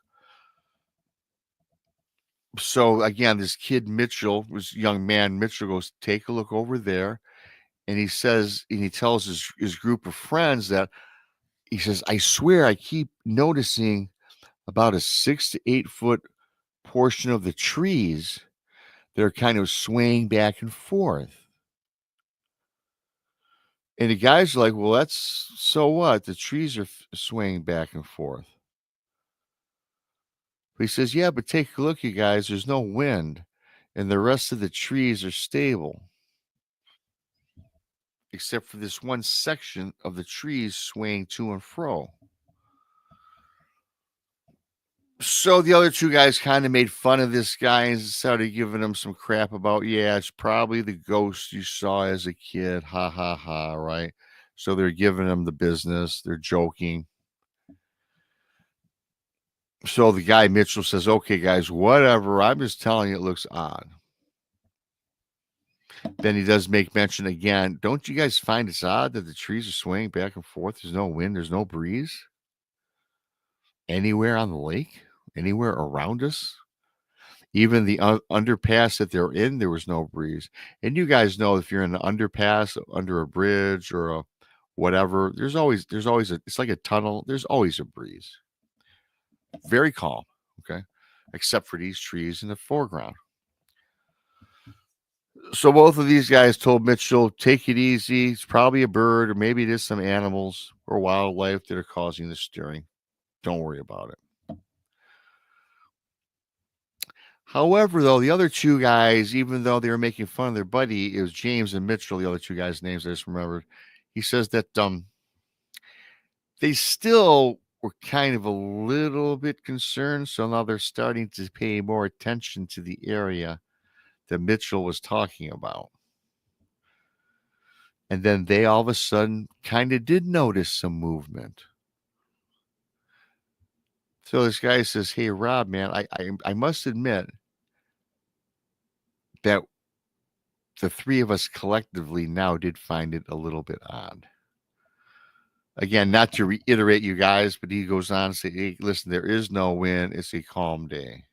So again, this kid Mitchell, this young man Mitchell, goes, take a look over there. And he says, and he tells his group of friends that, he says, I swear I keep noticing about a 6 to 8 foot portion of the trees that are kind of swaying back and forth. And the guys are like, well, that's so what? The trees are swaying back and forth. But he says, yeah, but take a look, you guys. There's no wind, and the rest of the trees are stable, except for this one section of the trees swaying to and fro. So the other two guys kind of made fun of this guy and started giving him some crap about, yeah, it's probably the ghost you saw as a kid. Ha, ha, ha, right? So they're giving him the business. They're joking. So the guy Mitchell says, okay, guys, whatever. I'm just telling you it looks odd. Then he does make mention again. Don't you guys find it's odd that the trees are swaying back and forth? There's no wind, there's no breeze anywhere on the lake, anywhere around us. Even the underpass that they're in, there was no breeze. And you guys know if you're in an underpass under a bridge or a whatever, there's always it's like a tunnel. There's always a breeze. Very calm, okay, except for these trees in the foreground. So both of these guys told Mitchell, take it easy. It's probably a bird, or maybe it is some animals or wildlife that are causing the stirring. Don't worry about it. However, though, the other two guys, even though they were making fun of their buddy, it was James and Mitchell, the other two guys' names I just remembered. He says that they still were kind of a little bit concerned. So now they're starting to pay more attention to the area that Mitchell was talking about. And then they all of a sudden kind of did notice some movement. So this guy says, hey, Rob, man, I must admit that the three of us collectively now did find it a little bit odd. Again, not to reiterate you guys, but he goes on to say, hey, listen, there is no wind. It's a calm day.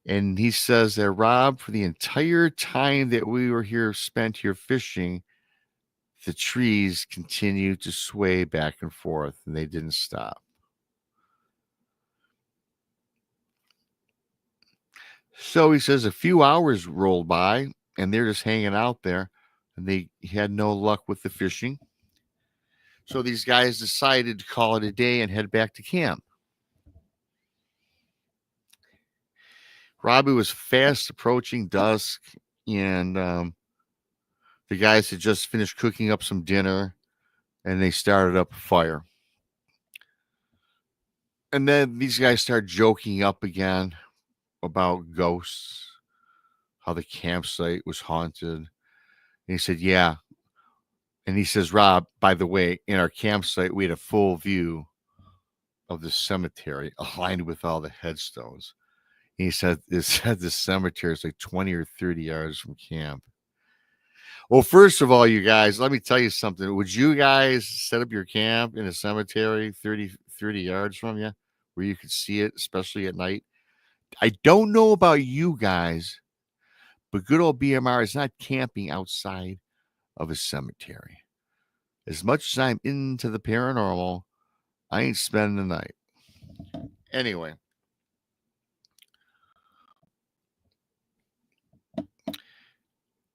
And he says that, Rob, for the entire time that we were here, spent here fishing, the trees continued to sway back and forth, and they didn't stop. So he says a few hours rolled by, and they're just hanging out there, and they had no luck with the fishing. So these guys decided to call it a day and head back to camp. Robbie was fast approaching dusk, and the guys had just finished cooking up some dinner, and they started up a fire. And then these guys started joking up again about ghosts, how the campsite was haunted. And he said, yeah. And he says, Rob, by the way, in our campsite, we had a full view of the cemetery aligned with all the headstones. And he said, the cemetery is like 20 or 30 yards from camp. Well, first of all, you guys, let me tell you something. Would you guys set up your camp in a cemetery 30 yards from you where you could see it, especially at night? I don't know about you guys, but good old BMR is not camping outside of a cemetery. As much as I'm into the paranormal, I ain't spending the night. Anyway.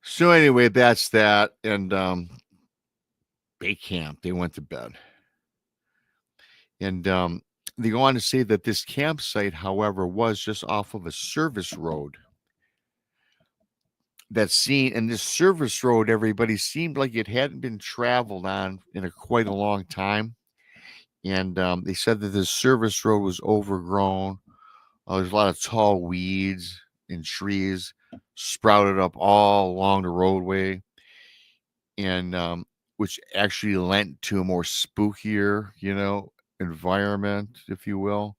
So anyway, that's that. And they camped. They went to bed. And they go on to say that this campsite, however, was just off of a service road. And this service road, everybody, seemed like it hadn't been traveled on in quite a long time. And they said that this service road was overgrown. There's a lot of tall weeds and trees sprouted up all along the roadway, and which actually lent to a more spookier, environment, if you will.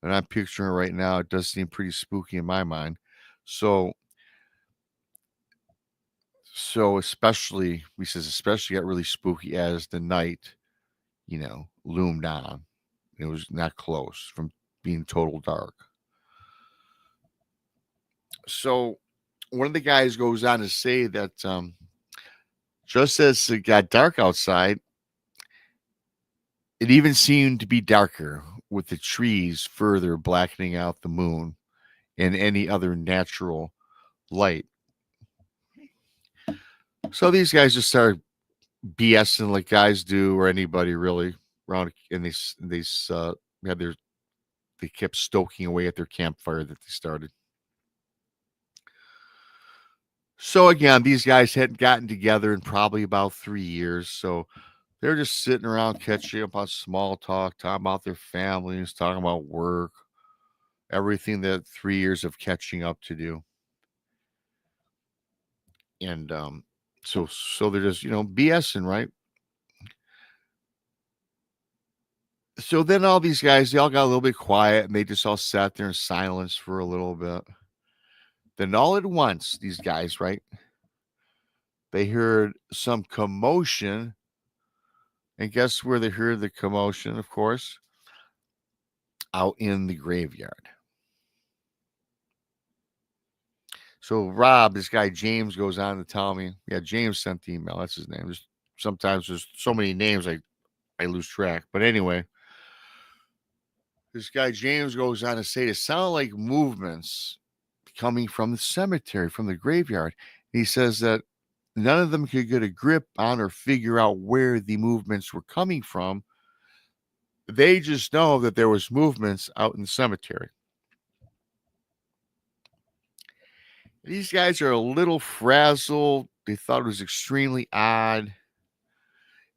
And I'm picturing it right now. It does seem pretty spooky in my mind. So especially got really spooky as the night, loomed on. It was not close from being total dark. So one of the guys goes on to say that just as it got dark outside, it even seemed to be darker with the trees further blackening out the moon and any other natural light. So these guys just started BSing like guys do, or anybody really around, and they kept stoking away at their campfire that they started. So again, these guys hadn't gotten together in probably about 3 years. So they're just sitting around catching up on small talk, talking about their families, talking about work, everything that 3 years of catching up to do. And so they're just, BSing, right? So then all these guys, they all got a little bit quiet and they just all sat there in silence for a little bit. Then all at once, these guys, right? They heard some commotion. And guess where they heard the commotion, of course? Out in the graveyard. So Rob, this guy James, goes on to tell me, yeah, James sent the email. That's his name. Sometimes there's so many names I lose track. But anyway, this guy James goes on to say it sounded like movements coming from the cemetery, from the graveyard. He says that none of them could get a grip on or figure out where the movements were coming from. They just know that there was movements out in the cemetery. These guys are a little frazzled. They thought it was extremely odd.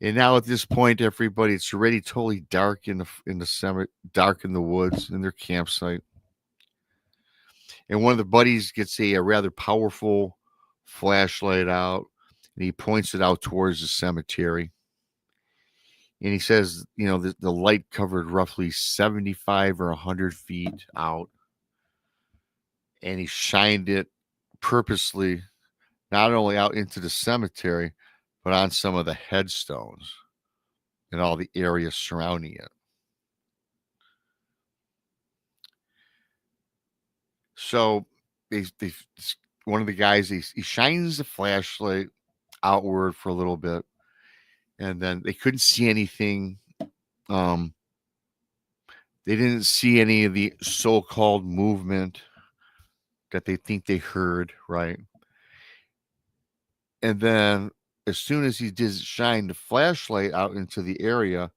And now at this point, everybody, it's already totally dark in the cemetery, dark in the woods in their campsite. And one of the buddies gets a rather powerful flashlight out, and he points it out towards the cemetery. And he says, you know, the light covered roughly 75 or 100 feet out. And he shined it purposely, not only out into the cemetery, but on some of the headstones and all the areas surrounding it. So one of the guys, he shines the flashlight outward for a little bit, and then they couldn't see anything. They didn't see any of the so-called movement that they think they heard, right? And then as soon as he did shine the flashlight out into the area,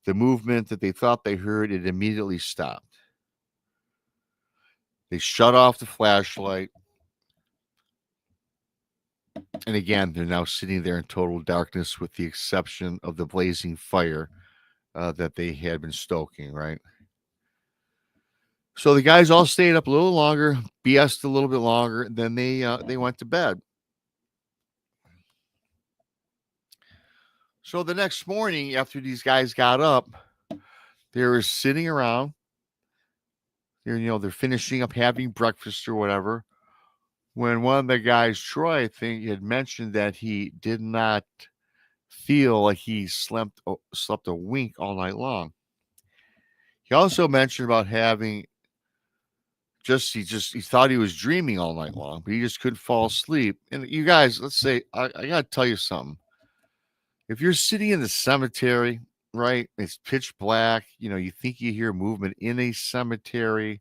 the movement that they thought they heard, it immediately stopped. They shut off the flashlight. And again, they're now sitting there in total darkness with the exception of the blazing fire that they had been stoking, right? So the guys all stayed up a little longer, BS'd a little bit longer, and then they went to bed. So the next morning, after these guys got up, they were sitting around. They're finishing up having breakfast or whatever. When one of the guys, Troy, I think, had mentioned that he did not feel like he slept a wink all night long. He also mentioned about having he thought he was dreaming all night long, but he just couldn't fall asleep. And you guys, let's say, I got to tell you something. If you're sitting in the cemetery, right, it's pitch black, you think you hear movement in a cemetery,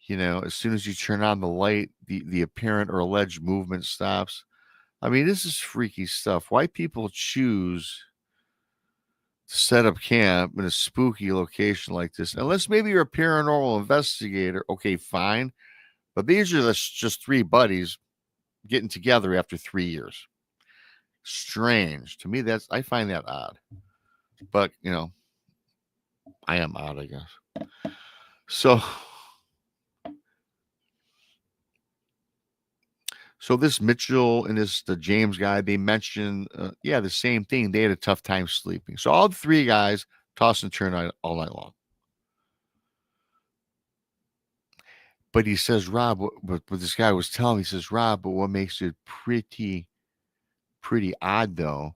as soon as you turn on the light, the apparent or alleged movement stops. I mean, this is freaky stuff. Why people choose to set up camp in a spooky location like this, unless maybe you're a paranormal investigator, okay, fine. But these are just three buddies getting together after 3 years. Strange. To me, I find that odd. But, I am odd, I guess. So this Mitchell and the James guy, they mentioned, the same thing. They had a tough time sleeping. So all the three guys toss and turn all night long. But he says, Rob, what this guy was telling me, he says, Rob, but what makes it pretty odd, though,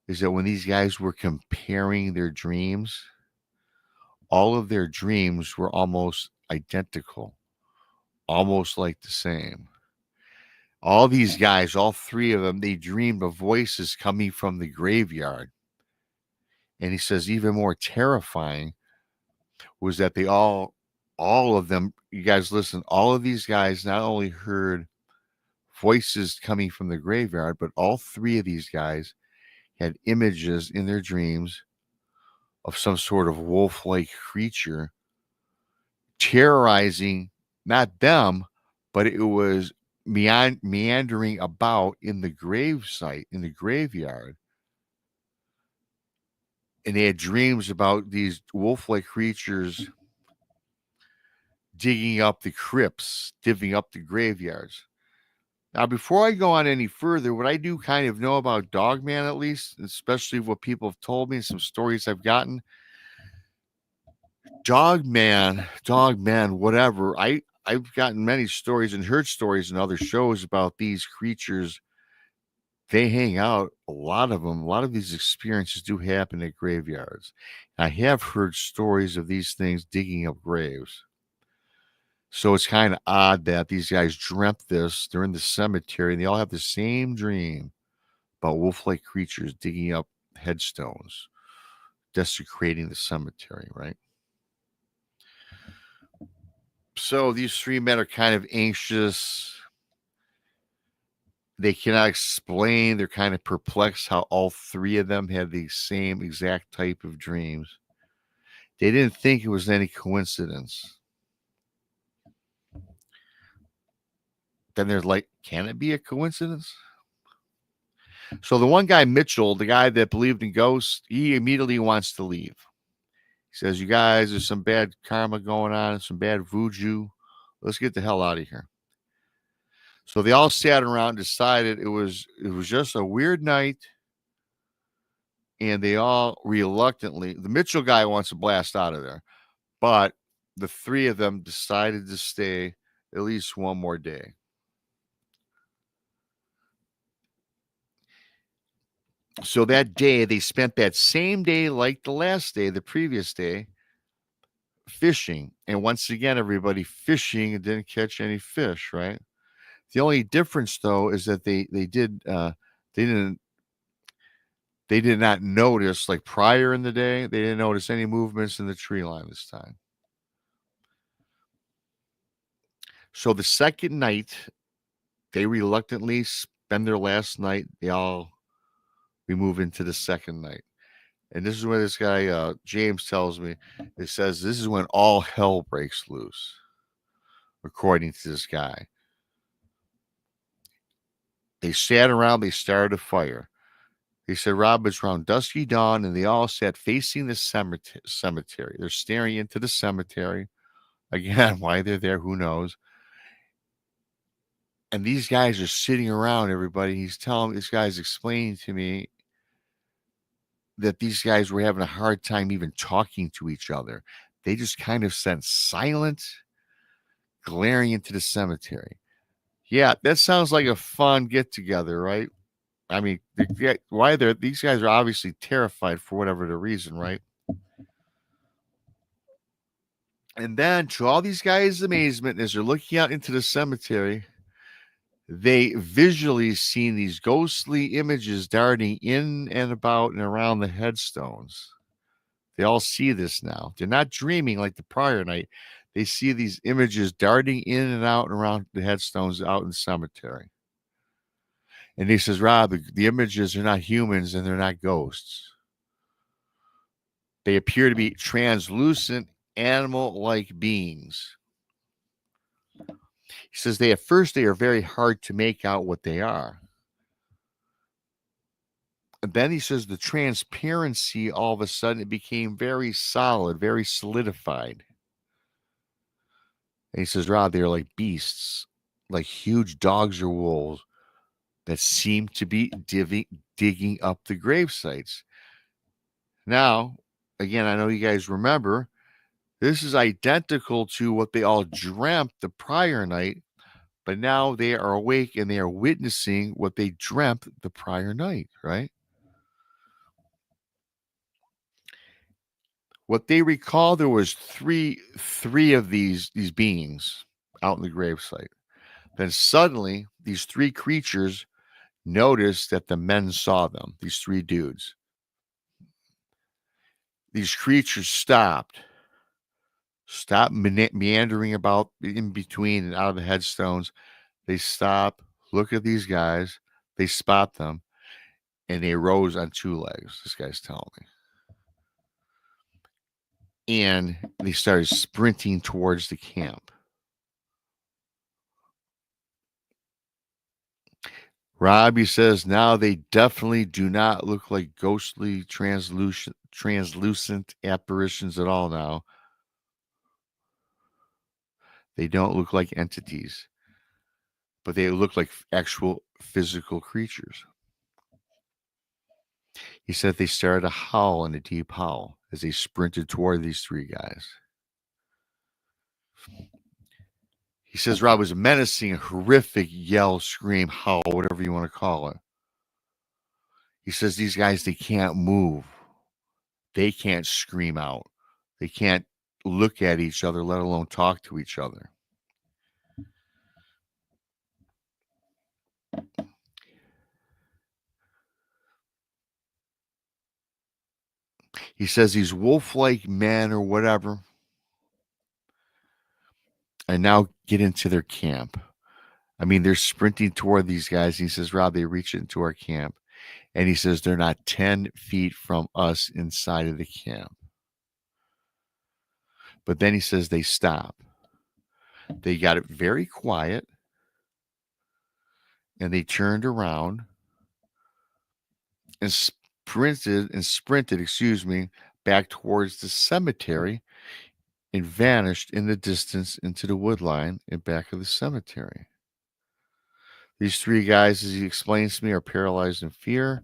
is that when these guys were comparing their dreams, all of their dreams were almost identical, almost like the same. All these guys, all three of them, they dreamed of voices coming from the graveyard. And he says even more terrifying was that all of them, you guys listen, all of these guys not only heard voices coming from the graveyard, but all three of these guys had images in their dreams of some sort of wolf-like creature terrorizing not them, but it was meandering about in the gravesite, in the graveyard. And they had dreams about these wolf-like creatures digging up the crypts, divvying up the graveyards. Now, before I go on any further, what I do kind of know about Dogman, at least, especially what people have told me, some stories I've gotten, Dogman, whatever. I've gotten many stories and heard stories in other shows about these creatures. They hang out. A lot of them, a lot of these experiences do happen at graveyards. I have heard stories of these things digging up graves. So it's kind of odd that these guys dreamt this. They're in the cemetery and they all have the same dream about wolf-like creatures digging up headstones, desecrating the cemetery, right? So these three men are kind of anxious. They cannot explain. They're kind of perplexed how all three of them had the same exact type of dreams. They didn't think it was any coincidence. Then there's like, can it be a coincidence? So the one guy, Mitchell, the guy that believed in ghosts, he immediately wants to leave. He says, you guys, there's some bad karma going on, some bad voodoo. Let's get the hell out of here. So they all sat around and decided it was just a weird night. And they all reluctantly, the Mitchell guy wants to blast out of there. But the three of them decided to stay at least one more day. So that day, they spent that same day, like the last day, the previous day, fishing. And once again, everybody fishing and didn't catch any fish, right? The only difference, though, is that they did not notice, like prior in the day, they didn't notice any movements in the tree line this time. So the second night, they reluctantly spend their last night. We move into the second night. And this is where this guy, James, tells me, it says this is when all hell breaks loose, according to this guy. They sat around, they started a fire. He said, Rob, it's around dusky dawn, and they all sat facing the cemetery. They're staring into the cemetery. Again, why they're there, who knows? And these guys are sitting around, everybody. This guy's explaining to me that these guys were having a hard time even talking to each other. They just kind of sat silent, glaring into the cemetery. Yeah, that sounds like a fun get together, right? I mean, these guys are obviously terrified for whatever the reason, right? And then, to all these guys' amazement, as they're looking out into the cemetery, they visually seen these ghostly images darting in and about and around the headstones. They all see this now. They're not dreaming like the prior night. They see these images darting in and out and around the headstones out in the cemetery. And he says, Rob, the images are not humans and they're not ghosts. They appear to be translucent, animal-like beings. He says at first they are very hard to make out what they are. And then he says the transparency, all of a sudden, it became very solid, very solidified. And he says, Rob, they're like beasts, like huge dogs or wolves that seem to be digging up the grave sites. Now, again, I know you guys remember, this is identical to what they all dreamt the prior night, but now they are awake and they are witnessing what they dreamt the prior night, right? What they recall, there was three of these beings out in the gravesite. Then suddenly, these three creatures noticed that the men saw them, these three dudes. These creatures stopped meandering about in between and out of the headstones. They stop, look at these guys, they spot them, and they rose on two legs, this guy's telling me. And they started sprinting towards the camp. Robbie says now they definitely do not look like ghostly translucent apparitions at all now. They don't look like entities, but they look like actual physical creatures. He said they started to howl in a deep howl as they sprinted toward these three guys. He says, Rob, was a menacing, horrific yell, scream, howl, whatever you want to call it. He says, these guys, they can't move. They can't scream out. They can't look at each other, let alone talk to each other. He says these wolf-like men or whatever and now get into their camp. I mean, they're sprinting toward these guys. He says, Rob, they reach into our camp. And he says they're not 10 feet from us inside of the camp. But then he says they stop. They got it very quiet. And they turned around and sprinted, back towards the cemetery and vanished in the distance into the wood line and back of the cemetery. These three guys, as he explains to me, are paralyzed in fear.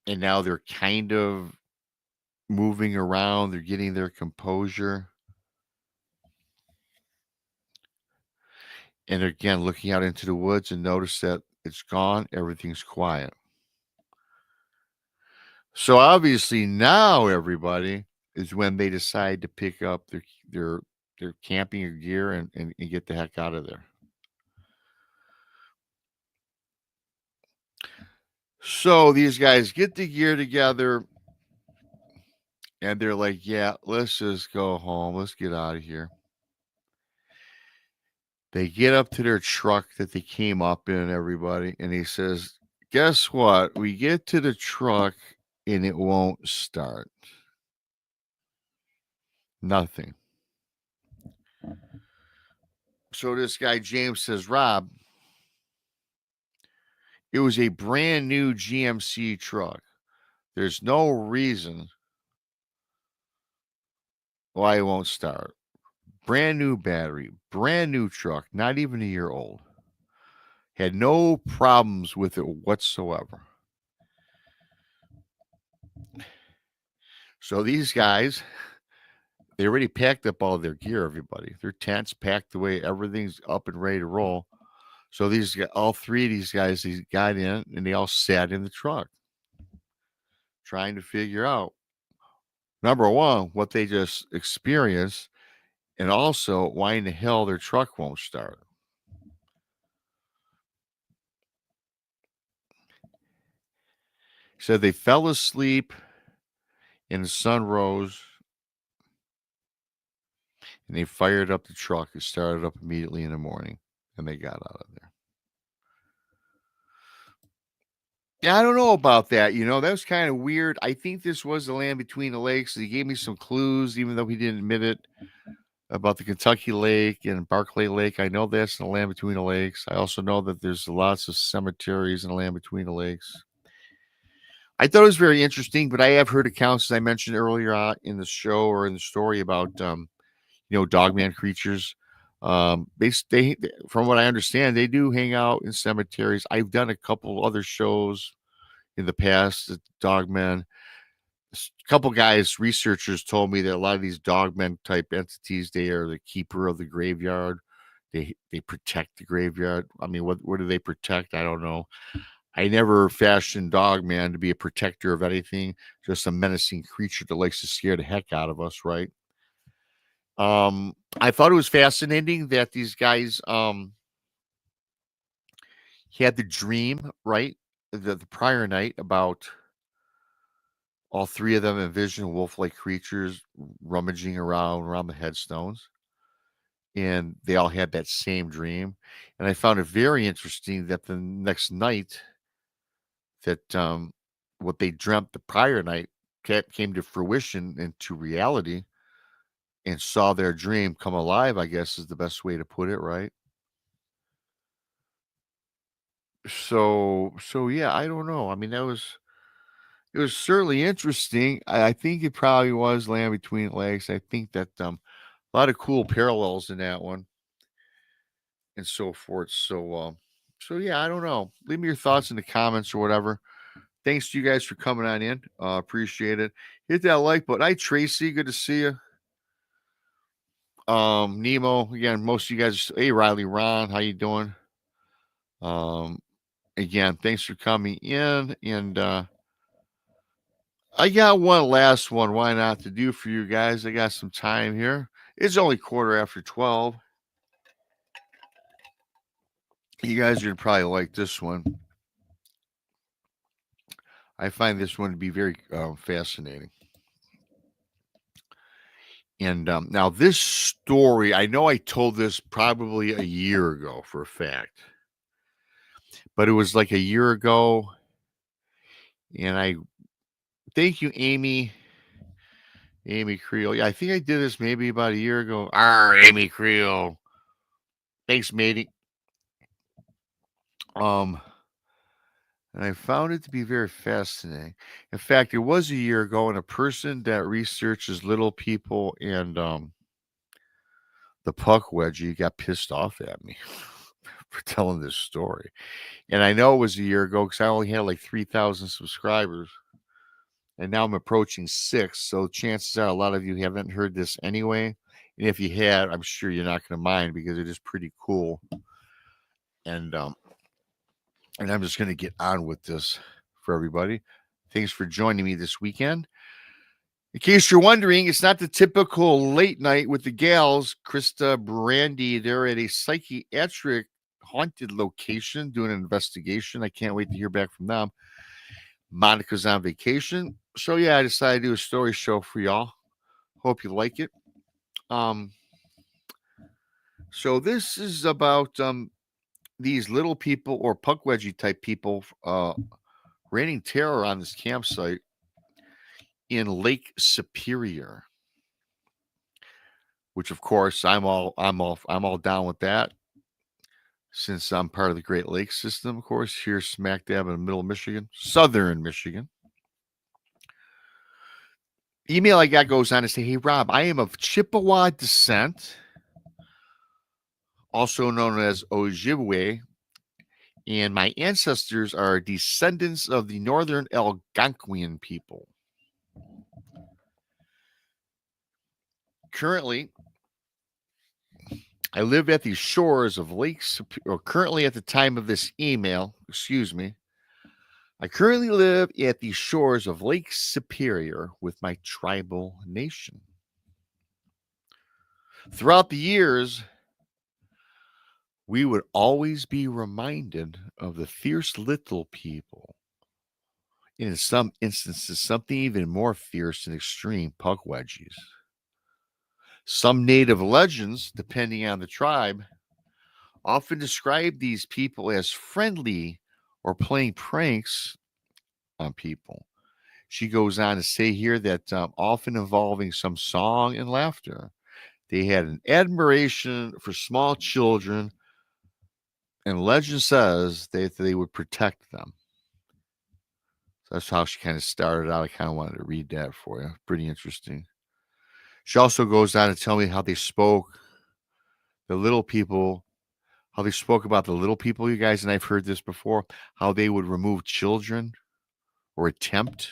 And now they're kind of moving around. They're getting their composure. And again, looking out into the woods and notice that it's gone. Everything's quiet. So obviously now everybody is when they decide to pick up their camping gear and get the heck out of there. So these guys get the gear together and they're like, yeah, let's just go home. Let's get out of here. They get up to their truck that they came up in, everybody. And he says, guess what? We get to the truck and it won't start. Nothing. So this guy, James, says, Rob, it was a brand new GMC truck. There's no reason why it won't start. Brand new battery, brand new truck, not even a year old. Had no problems with it whatsoever. So these guys, they already packed up all their gear, everybody. Their tents packed away, everything's up and ready to roll. So all three of these guys, they got in and they all sat in the truck, trying to figure out, number one, what they just experienced, and also why in the hell their truck won't start. He said they fell asleep and the sun rose and they fired up the truck. It started up immediately in the morning and they got out of there. Yeah, I don't know about that. That was kind of weird. I think this was the land between the lakes. He gave me some clues, even though he didn't admit it, about the Kentucky Lake and Barclay Lake. I know that's in the land between the lakes. I also know that there's lots of cemeteries in the land between the lakes. I thought it was very interesting, but I have heard accounts, as I mentioned earlier in the show or in the story, about Dogman creatures. They from what I understand, they do hang out in cemeteries. I've done a couple other shows in the past, Dogmen. A couple guys, researchers, told me that a lot of these Dogmen type entities, they are the keeper of the graveyard. They protect the graveyard. I mean, what do they protect? I don't know. I never fashioned Dogman to be a protector of anything, just a menacing creature that likes to scare the heck out of us, right? I thought it was fascinating that these guys had the dream, right? The prior night about all three of them envisioned wolf-like creatures rummaging around the headstones. And they all had that same dream. And I found it very interesting that the next night that what they dreamt the prior night came to fruition into reality and saw their dream come alive, I guess is the best way to put it, right? So yeah, I don't know. I mean, it was certainly interesting. I think it probably was Land Between Legs. I think that a lot of cool parallels in that one and so forth. So yeah, I don't know. Leave me your thoughts in the comments or whatever. Thanks to you guys for coming on in. Appreciate it. Hit that like button. Hi, Tracy. Good to see you. Nemo, again, most of you guys, hey, Riley, Ron, how you doing? Again, thanks for coming in. And I got one last one. Why not to do for you guys? I got some time here. It's only 12:15. You guys are going to probably like this one. I find this one to be very fascinating. And now this story, I know I told this probably a year ago for a fact, but it was like a year ago. And I thank you, Amy Creel. Yeah, I think I did this maybe about a year ago. Amy Creel. Thanks, matey. And I found it to be very fascinating. In fact, it was a year ago, and a person that researches little people and the puck wedgie got pissed off at me for telling this story. And I know it was a year ago because I only had like 3,000 subscribers. And now I'm approaching 6. So chances are a lot of you haven't heard this anyway. And if you had, I'm sure you're not going to mind because it is pretty cool. And I'm just going to get on with this for everybody. Thanks for joining me this weekend. In case you're wondering, it's not the typical late night with the gals. Krista, Brandy, they're at a psychiatric haunted location doing an investigation. I can't wait to hear back from them. Monica's on vacation. So yeah, I decided to do a story show for y'all. Hope you like it. So this is about these little people or puck wedgie type people raining terror on this campsite in Lake Superior. Which of course I'm all down with that. Since I'm part of the Great Lakes system, of course, here smack dab in the middle of Michigan, southern Michigan. Email I got goes on to say, hey, Rob, I am of Chippewa descent, also known as Ojibwe, and my ancestors are descendants of the northern Algonquian people. Currently, I live at the shores of Lake Superior, or currently at the time of this email, I currently live at the shores of Lake Superior with my tribal nation. Throughout the years, we would always be reminded of the fierce little people. And in some instances, something even more fierce and extreme, puck wedgies. Some native legends, depending on the tribe, often describe these people as friendly or playing pranks on people. She goes on to say here that often involving some song and laughter. They had an admiration for small children, and legend says they would protect them. So that's how she kind of started out. I kind of wanted to read that for you. Pretty interesting. She also goes on to tell me how they spoke, the little people, how they spoke about the little people, you guys, and I've heard this before, how they would remove children or attempt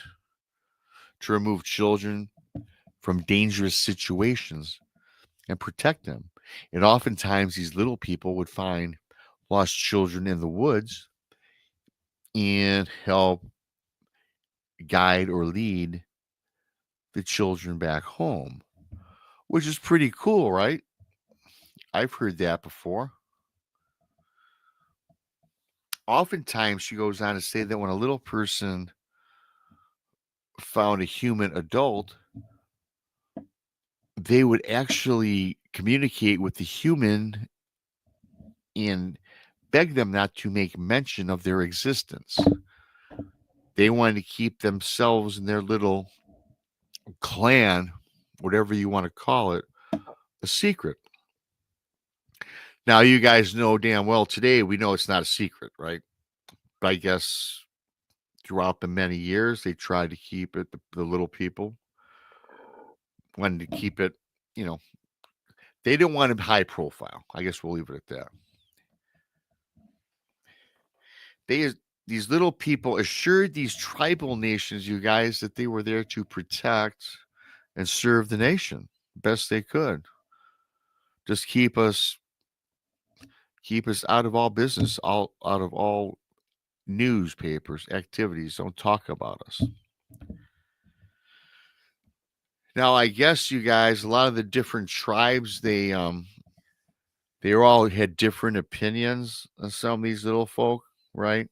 to remove children from dangerous situations and protect them. And oftentimes these little people would find lost children in the woods and help guide or lead the children back home, which is pretty cool, right? I've heard that before. Oftentimes she goes on to say that when a little person found a human adult, they would actually communicate with the human and beg them not to make mention of their existence. They wanted to keep themselves and their little clan, whatever you want to call it, a secret. Now, you guys know damn well today we know it's not a secret, right? But I guess throughout the many years, they tried to keep it, the little people wanted to keep it, they didn't want it high profile. I guess we'll leave it at that. These little people assured these tribal nations, you guys, that they were there to protect and serve the nation best they could. just keep us out of all business, out of all newspapers, activities. Don't talk about us. Now, I guess you guys, a lot of the different tribes, they all had different opinions on some of these little folk, right?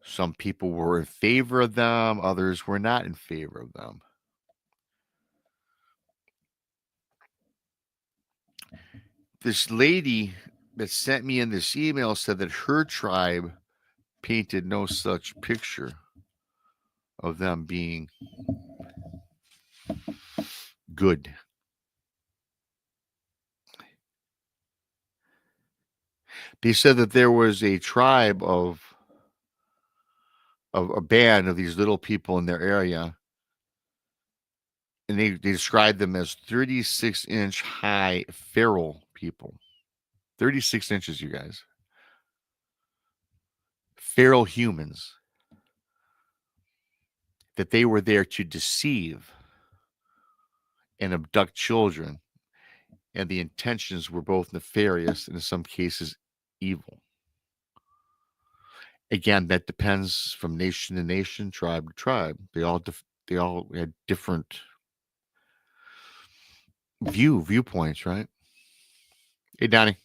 Some people were in favor of them, others were not in favor of them. This lady that sent me in this email said that her tribe painted no such picture of them being good. They said that there was a tribe of a band of these little people in their area, and they described them as 36-inch high feral people. 36 inches, you guys. Feral humans. That they were there to deceive and abduct children, and the intentions were both nefarious and in some cases evil. Again, that depends from nation to nation, tribe to tribe. They all had different viewpoints, right? Hey, Donnie.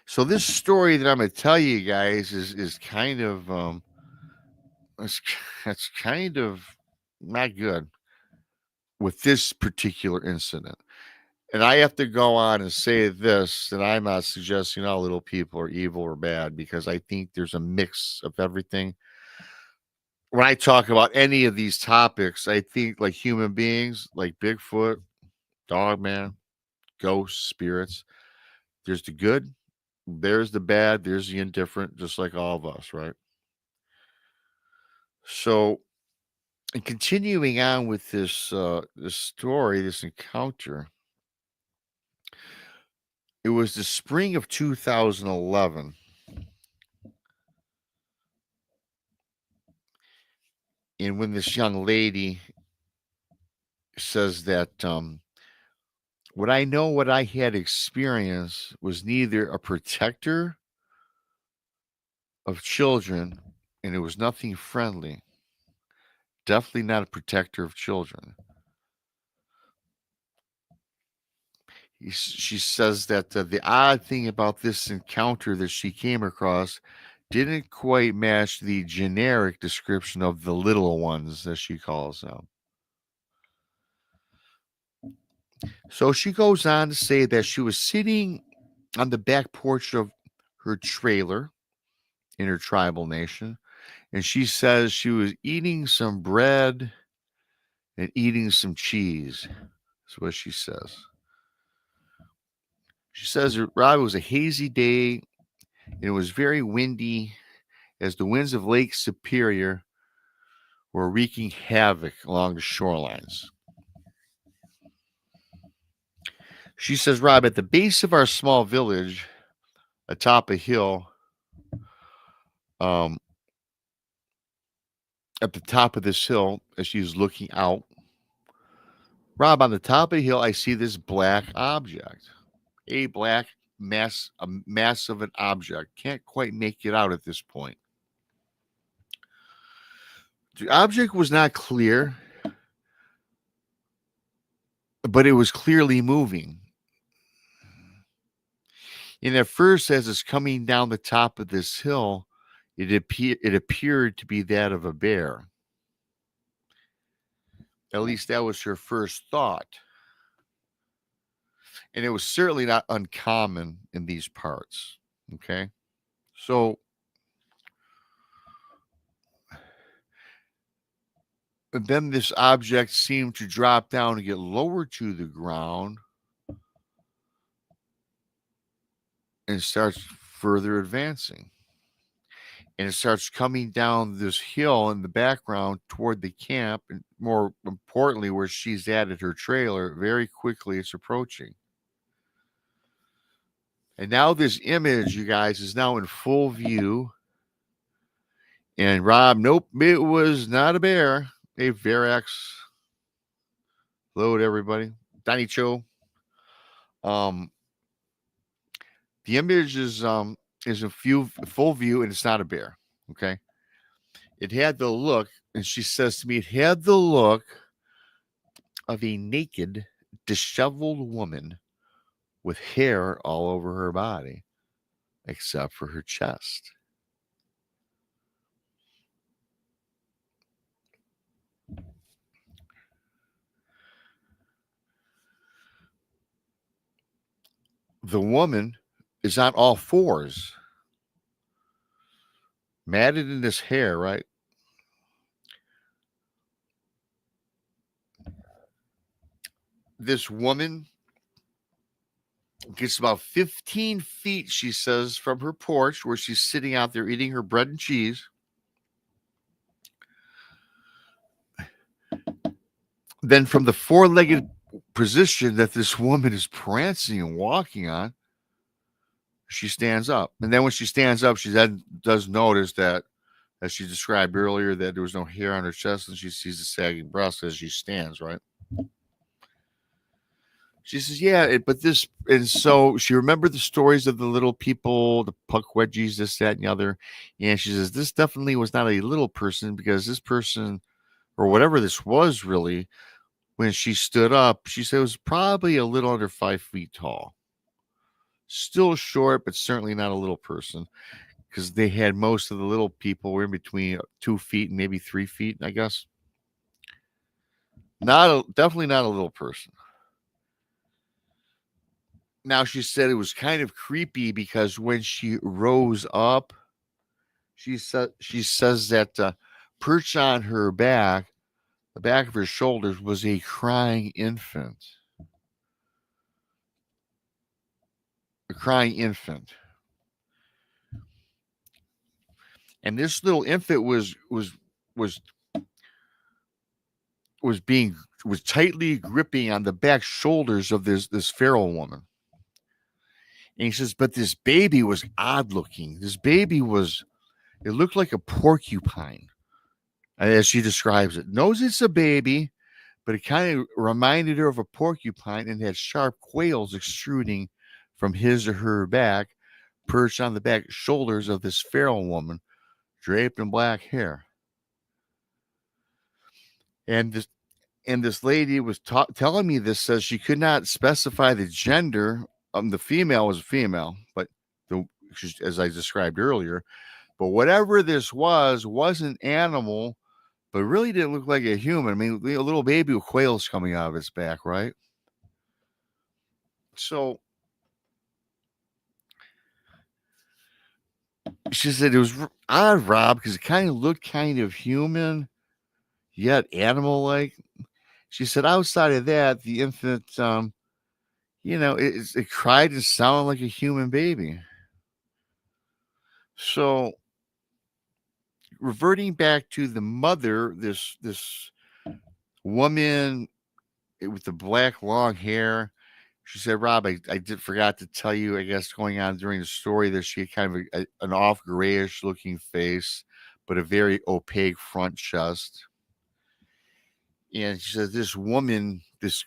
So this story that I'm going to tell you guys is kind of it's kind of not good with this particular incident. And I have to go on and say this, that I'm not suggesting all little people are evil or bad, because I think there's a mix of everything. When I talk about any of these topics, I think like human beings, like Bigfoot, Dogman, ghosts, spirits, there's the good, there's the bad, there's the indifferent, just like all of us, right? So, and continuing on with this story, this encounter, it was the spring of 2011. And when this young lady says that what I had experienced was neither a protector of children, and it was nothing friendly. Definitely not a protector of children. She says that the odd thing about this encounter that she came across didn't quite match the generic description of the little ones, as she calls them. So she goes on to say that she was sitting on the back porch of her trailer in her tribal nation, and she says she was eating some bread and eating some cheese. That's what she says. She says, Rob, it was a hazy day, and it was very windy, as the winds of Lake Superior were wreaking havoc along the shorelines. She says, Rob, at the base of our small village, atop a hill, at the top of this hill, as she's looking out, Rob, on the top of the hill, I see this black object. A mass of an object. Can't quite make it out at this point. The object was not clear, but it was clearly moving. And at first, as it's coming down the top of this hill, it appeared to be that of a bear. At least that was her first thought. And it was certainly not uncommon in these parts. Okay. So then this object seemed to drop down and get lower to the ground and starts further advancing. And it starts coming down this hill in the background toward the camp, and more importantly, where she's at her trailer. Very quickly, it's approaching. And now this image, you guys, is now in full view. And Rob, nope, it was not a bear, a Verax Hello to everybody. Donnie Cho. The image is a full view, and it's not a bear. Okay. It had the look, and she says to me, it had the look of a naked, disheveled woman with hair all over her body, except for her chest. The woman is on all fours, matted in this hair, right? This woman gets about 15 feet, she says, from her porch where she's sitting out there eating her bread and cheese. Then from the four-legged position that this woman is prancing and walking on, she stands up. And then when she stands up, she then does notice that, as she described earlier, that there was no hair on her chest, and she sees the sagging breast as she stands, right? She says, yeah, but this, and so she remembered the stories of the little people, the puck wedgies, this, that, and the other. And she says, this definitely was not a little person, because this person, or whatever this was really, when she stood up, she said it was probably a little under 5 feet tall. Still short, but certainly not a little person, because they had most of the little people were in between 2 feet and maybe 3 feet, I guess. Definitely not a little person. Now, she said it was kind of creepy because when she rose up, she says that perched on her back, the back of her shoulders, was a crying infant. A crying infant. And this little infant was tightly gripping on the back shoulders of this feral woman. And he says, but this baby was odd looking. It looked like a porcupine, as she describes it. Knows it's a baby, but it kind of reminded her of a porcupine and had sharp quails extruding from his or her back, perched on the back shoulders of this feral woman, draped in black hair. And this lady was telling me this, says she could not specify the gender. The female was a female, but as I described earlier, but whatever this was an animal, but really didn't look like a human. I mean, a little baby with quails coming out of its back, right? So she said it was odd, Rob, because it kind of looked kind of human, yet animal-like. She said outside of that, the infant, it cried and sounded like a human baby. So, reverting back to the mother, this woman with the black long hair, she said, Rob, I forgot to tell you, I guess, going on during the story, that she had kind of an off grayish looking face, but a very opaque front chest. And she said, this woman, this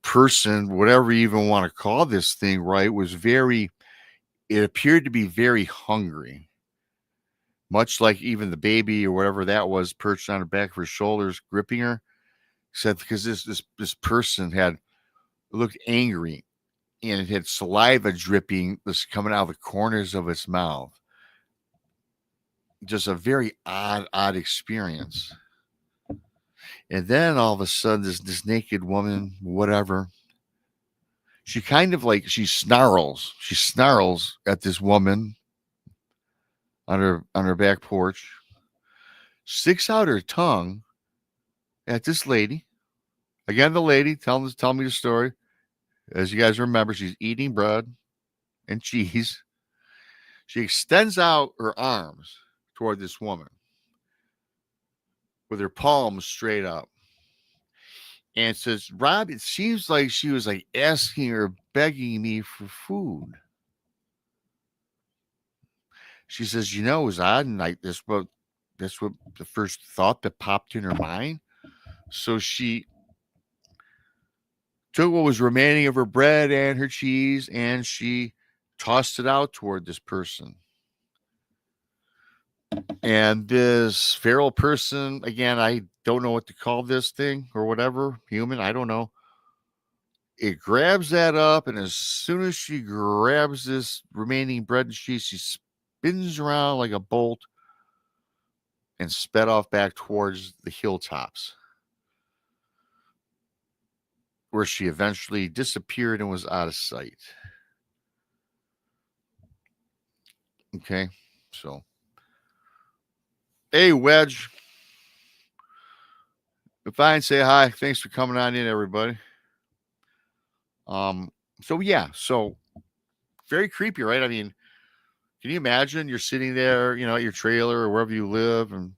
person, whatever you even want to call this thing, right, it appeared to be very hungry. Much like even the baby or whatever that was perched on the back of her shoulders, gripping her. Said because this person looked angry, and it had saliva dripping that's coming out of the corners of its mouth. Just a very odd experience. And then all of a sudden, this naked woman, whatever, she kind of she snarls. She snarls at this woman on her back porch, sticks out her tongue at this lady. Again, the lady telling me the story. As you guys remember, she's eating bread and cheese. She extends out her arms toward this woman with her palms straight up, and says, Rob, it seems like she was asking or begging me for food. She says, it was odd, and that's what the first thought that popped in her mind. So she took what was remaining of her bread and her cheese, and she tossed it out toward this person. And this feral person, again, I don't know what to call this thing or whatever, human, I don't know. It grabs that up, and as soon as she grabs this remaining bread and cheese, she spins around like a bolt and sped off back towards the hilltops, where she eventually disappeared and was out of sight. Okay, so hey, Wedge. Fine, say hi. Thanks for coming on in, everybody. So very creepy, right? I mean, can you imagine you're sitting there, at your trailer or wherever you live, and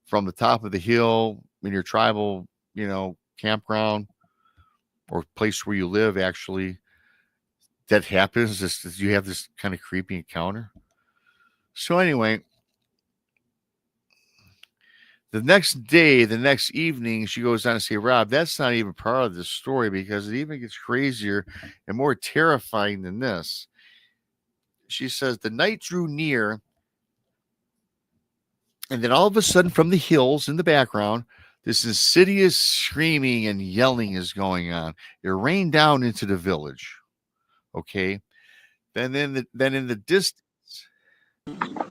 from the top of the hill in your tribal, campground or place where you live, actually, that happens. You have this kind of creepy encounter. So anyway, the next evening, she goes on to say, Rob, that's not even part of the story, because it even gets crazier and more terrifying than this. She says, the night drew near, and then all of a sudden, from the hills in the background, this insidious screaming and yelling is going on. It rained down into the village. Okay. Then in the distance, a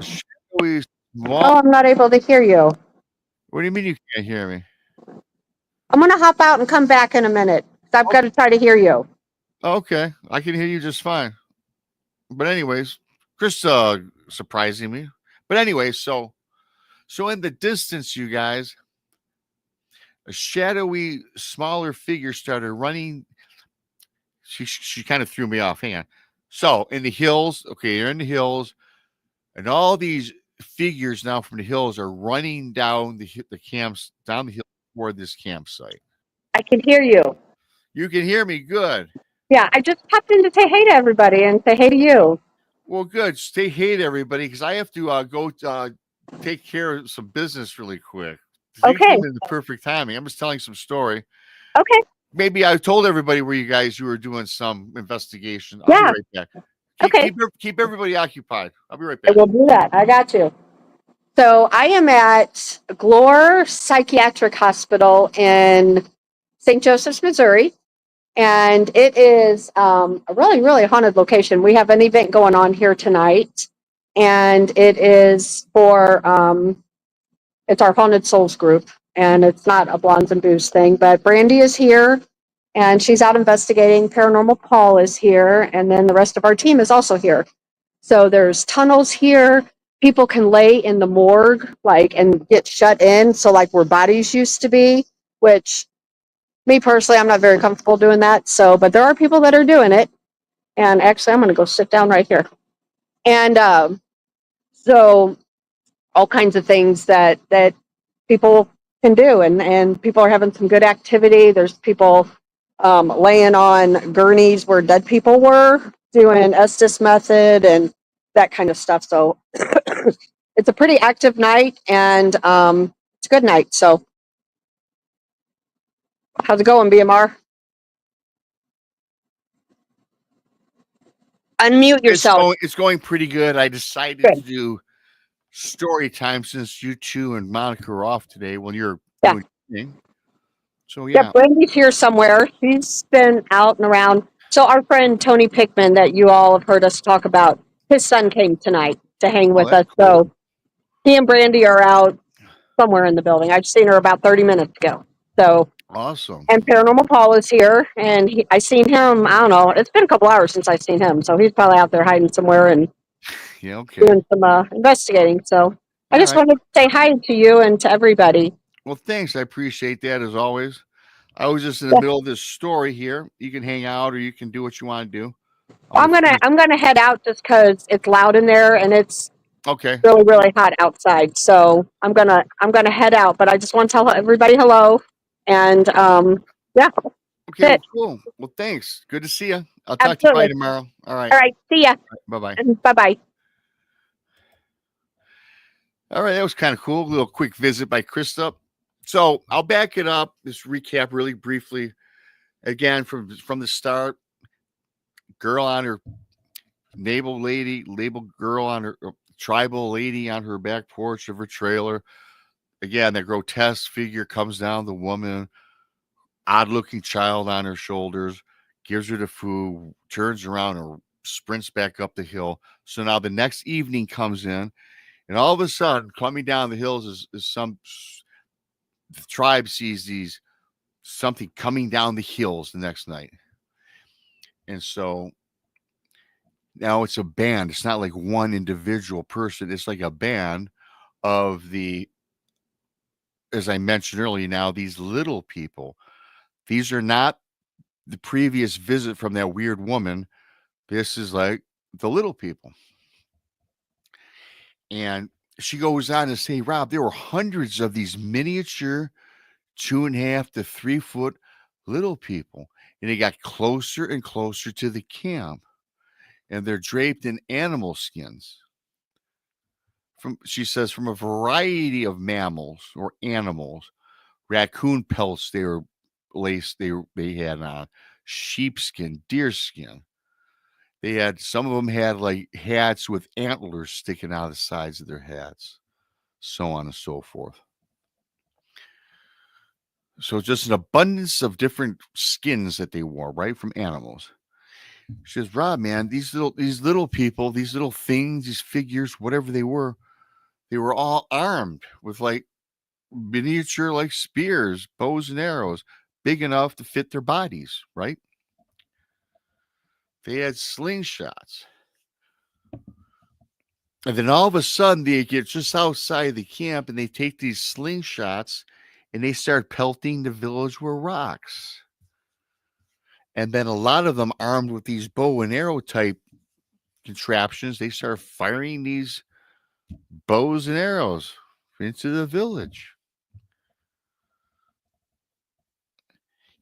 shadowy small. Oh, I'm not able to hear you. What do you mean you can't hear me? I'm going to hop out and come back in a minute. I've got to try to hear you. Okay. I can hear you just fine. But anyways, Chris surprising me. But anyway, so in the distance, you guys, a shadowy, smaller figure started running. She kind of threw me off. Hang on. So in the hills, okay, you're in the hills, and all these figures now from the hills are running down the camps, down the hill toward this campsite. I can hear you. You can hear me, good. Yeah, I just popped in to say hey to everybody and say hey to you. Well, good. Stay hey to everybody, because I have to go take care of some business really quick. Okay. In the perfect timing. I'm just telling some story. Okay. Maybe I told everybody where you were doing some investigation. I'll Yeah. be right back. Keep everybody occupied. I'll be right back. I will do that. I got you. So I am at Glore Psychiatric Hospital in St. Joseph's, Missouri. And it is a really, really haunted location. We have an event going on here tonight. And it is for, it's our Haunted Souls group. And it's not a Blondes and Booze thing. But Brandy is here. And she's out investigating. Paranormal Paul is here. And then the rest of our team is also here. So there's tunnels here. People can lay in the morgue, and get shut in. So where bodies used to be, which me personally, I'm not very comfortable doing that. So, but there are people that are doing it. And actually, I'm going to go sit down right here. And so all kinds of things that people can do. And people are having some good activity. There's people laying on gurneys where dead people were, doing Estes method and that kind of stuff. So it's a pretty active night, and it's a good night. So how's it going, BMR? Unmute yourself. It's going pretty good. I decided to do story time since you two and Monica are off today when you're doing your thing. So yeah. Brandy's here somewhere. She's been out and around. So our friend Tony Pickman that you all have heard us talk about, his son came tonight to hang with us. Cool. So he and Brandy are out somewhere in the building. I've seen her about 30 minutes ago. So awesome. And Paranormal Paul is here, and I seen him. I don't know. It's been a couple hours since I've seen him, so he's probably out there hiding somewhere and doing some investigating. So I just wanted to say hi to you and to everybody. Well, thanks. I appreciate that as always. I was just in the middle of this story here. You can hang out, or you can do what you want to do. I'm gonna head out just because it's loud in there and it's really, really hot outside. So I'm gonna head out, but I just want to tell everybody hello. And yeah. Okay, cool. Well, thanks. Good to see you. I'll talk to you tomorrow. All right. All right. See ya. Bye-bye. Bye-bye. All right. That was kind of cool. A little quick visit by Krista. So I'll back it up. Just recap really briefly. Again, from the start, girl on her label girl on her tribal lady on her back porch of her trailer. Again, that grotesque figure comes down, the woman, odd looking child on her shoulders, gives her the food, turns around and sprints back up the hill. So now the next evening comes in, and all of a sudden, coming down the hills is the tribe sees something coming down the hills the next night. And so now it's a band. It's not like one individual person. It's like a band of as I mentioned earlier, now these little people. These are not the previous visit from that weird woman. This is like the little people. And she goes on to say, Rob, there were hundreds of these miniature 2.5 to 3 foot little people. And they got closer and closer to the camp. And they're draped in animal skins. She says, from a variety of mammals or animals, raccoon pelts they were laced, they had on, sheepskin, deerskin. They had, some of them had like hats with antlers sticking out of the sides of their hats, so on and so forth. So just an abundance of different skins that they wore, right, from animals. She says, Rob, man, these little people, these little things, these figures, whatever they were all armed with like miniature like spears, bows and arrows, big enough to fit their bodies, right? They had slingshots. And then all of a sudden they get just outside the camp and they take these slingshots and they start pelting the village with rocks. And then a lot of them armed with these bow and arrow type contraptions, they start firing these bows and arrows into the village.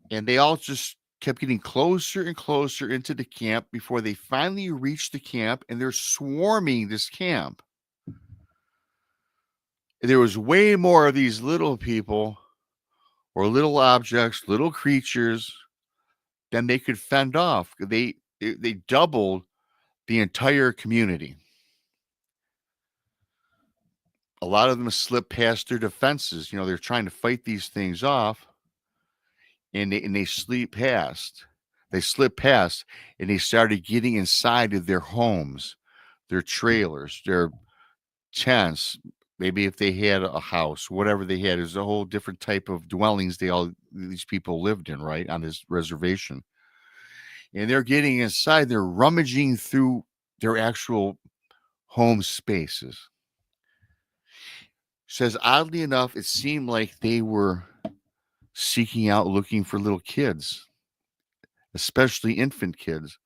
And they all just kept getting closer and closer into the camp before they finally reached the camp, and they're swarming this camp. And there was way more of these little people or little objects, little creatures than they could fend off. They doubled the entire community. A lot of them slipped past their defenses. They're trying to fight these things off. And they slip past, and they started getting inside of their homes, their trailers, their tents. Maybe if they had a house, whatever they had, there's a whole different type of dwellings these people lived in, right, on this reservation. And they're getting inside, they're rummaging through their actual home spaces. Says, oddly enough, it seemed like they were seeking out, looking for little kids, especially infant kids.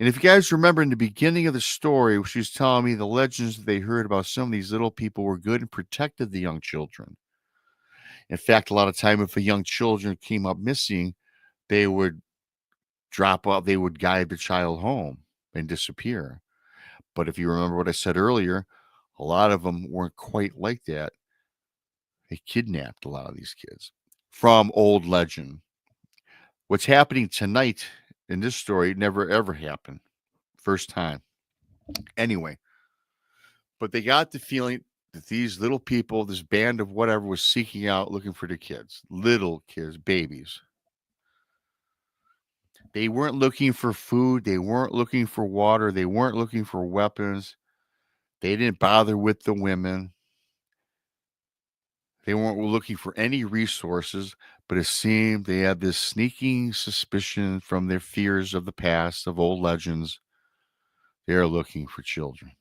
And if you guys remember in the beginning of the story, she was telling me the legends that they heard about some of these little people were good and protected the young children. In fact, a lot of time if a young children came up missing, they would drop off, they would guide the child home and disappear. But if you remember what I said earlier, a lot of them weren't quite like that. They kidnapped a lot of these kids. From old legend. What's happening tonight in this story never ever happened. First time. Anyway, but they got the feeling that these little people, this band of whatever, was seeking out, looking for the kids, little kids, babies. They weren't looking for food. They weren't looking for water. They weren't looking for weapons. They didn't bother with the women. They weren't looking for any resources, but it seemed they had this sneaking suspicion from their fears of the past, of old legends. They're looking for children.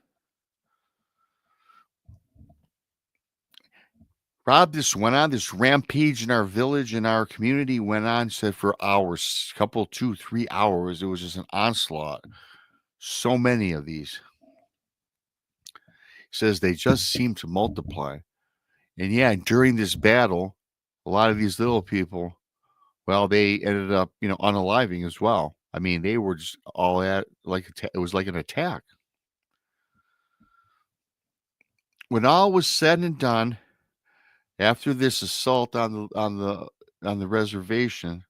Rob, this went on, this rampage in our village, in our community went on, said for hours, couple, 2-3 hours. It was just an onslaught. So many of these. He says they just seem to multiply. And yeah, during this battle, a lot of these little people, well, they ended up, unaliving as well. I mean, they were just all at it was like an attack. When all was said and done, After this assault on the reservation,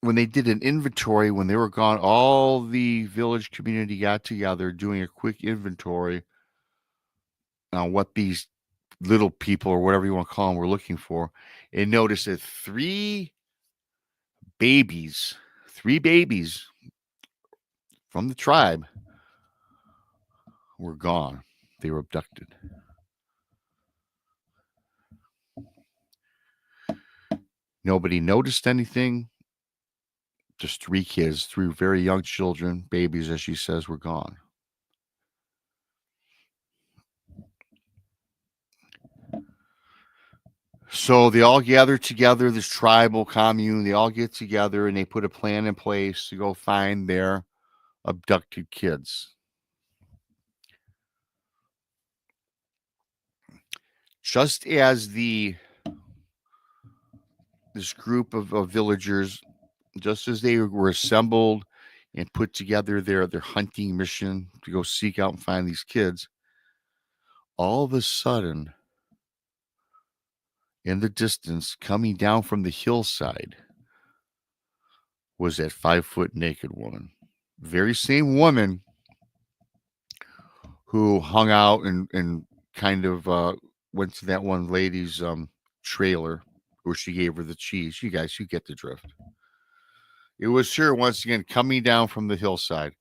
when they did an inventory, when they were gone, all the village community got together doing a quick inventory on what these little people or whatever you want to call them were looking for, and noticed that three babies from the tribe were gone. They were abducted. Nobody noticed anything. Just three kids, three very young children, babies, as she says, were gone. So they all gather together, this tribal commune, they all get together and they put a plan in place to go find their abducted kids. Just as this group of villagers, just as they were assembled and put together their hunting mission to go seek out and find these kids, all of a sudden, in the distance, coming down from the hillside, was that 5-foot naked woman. Very same woman who hung out and kind of went to that one lady's trailer where she gave her the cheese. You guys, you get the drift. It was her once again coming down from the hillside.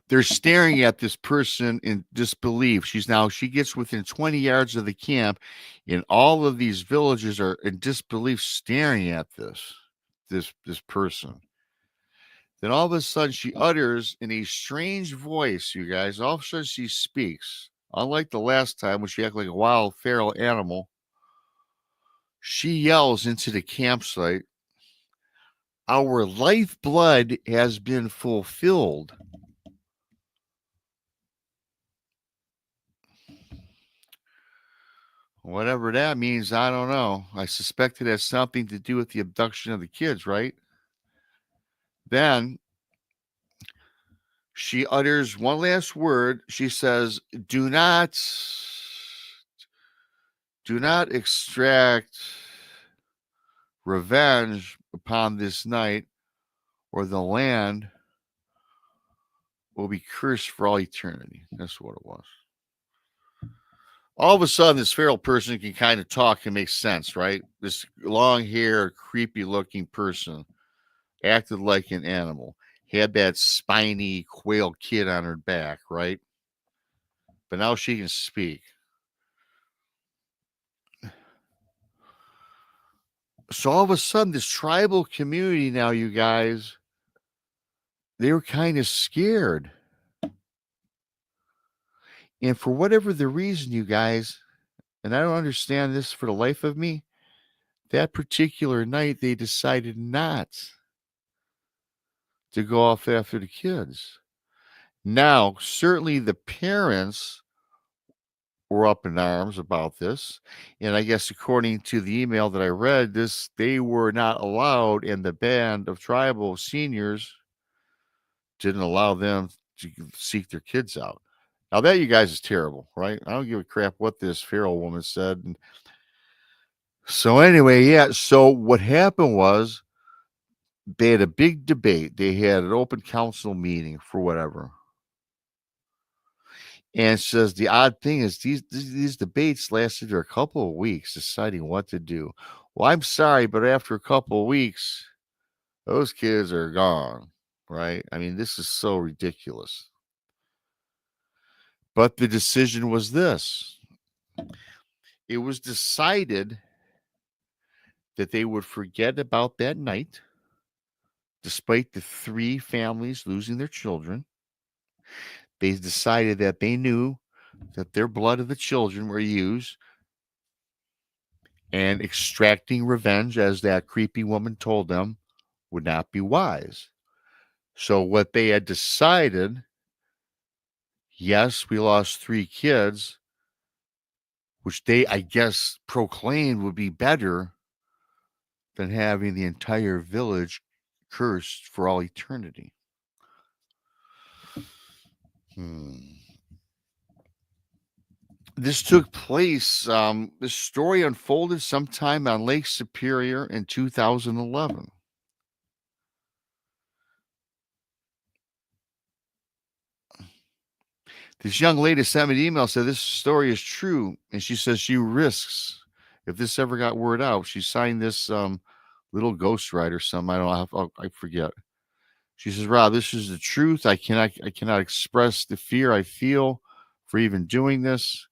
They're staring at this person in disbelief. She gets within 20 yards of the camp, and all of these villagers are in disbelief staring at this person. Then all of a sudden she utters in a strange voice, you guys. All of a sudden she speaks. Unlike the last time when she acted like a wild feral animal, she yells into the campsite, "Our lifeblood has been fulfilled." Whatever that means, I don't know. I suspect it has something to do with the abduction of the kids, right? Then she utters one last word. She says, do not extract revenge upon this night, or the land will be cursed for all eternity. That's what it was. All of a sudden, this feral person can kind of talk and make sense, right? This long-haired, creepy-looking person acted like an animal, had that spiny quail kid on her back, right? But now she can speak. So all of a sudden, this tribal community now, you guys, they were kind of scared. And for whatever the reason, you guys, and I don't understand this for the life of me, that particular night, they decided not to go off after the kids. Now, certainly the parents were up in arms about this. And I guess according to the email that I read, they were not allowed, and the band of tribal seniors didn't allow them to seek their kids out. Now that, you guys, is terrible, right? I don't give a crap what this feral woman said. And so anyway, yeah. So what happened was they had a big debate. They had an open council meeting for whatever. And it says the odd thing is these debates lasted for a couple of weeks, deciding what to do. Well, I'm sorry, but after a couple of weeks, those kids are gone, right? I mean, this is so ridiculous. But the decision was this. It was decided that they would forget about that night, despite the three families losing their children. They decided that they knew that their blood of the children were used, and extracting revenge, as that creepy woman told them, would not be wise. So what they had decided, yes, we lost three kids, which they, I guess, proclaimed would be better than having the entire village cursed for all eternity. This took place, this story unfolded sometime on Lake Superior in 2011. This young lady sent me an email, said this story is true. And she says she risks, if this ever got word out, she signed this little ghostwriter or something. I don't know. I forget. She says, Rob, this is the truth. I cannot express the fear I feel for even doing this.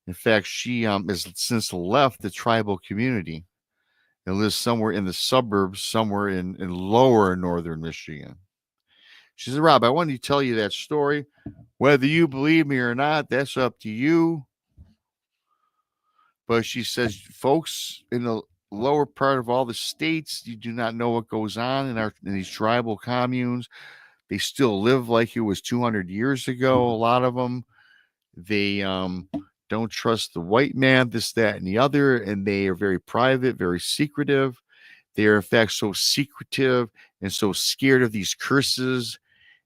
In fact, she has since left the tribal community and lives somewhere in the suburbs, somewhere in lower northern Michigan. She said, Rob, I wanted to tell you that story. Whether you believe me or not, that's up to you. But she says, folks in the lower part of all the states, you do not know what goes on in these tribal communes. They still live like it was 200 years ago. A lot of them, they don't trust the white man, this, that, and the other, and they are very private, very secretive. They are, in fact, so secretive and so scared of these curses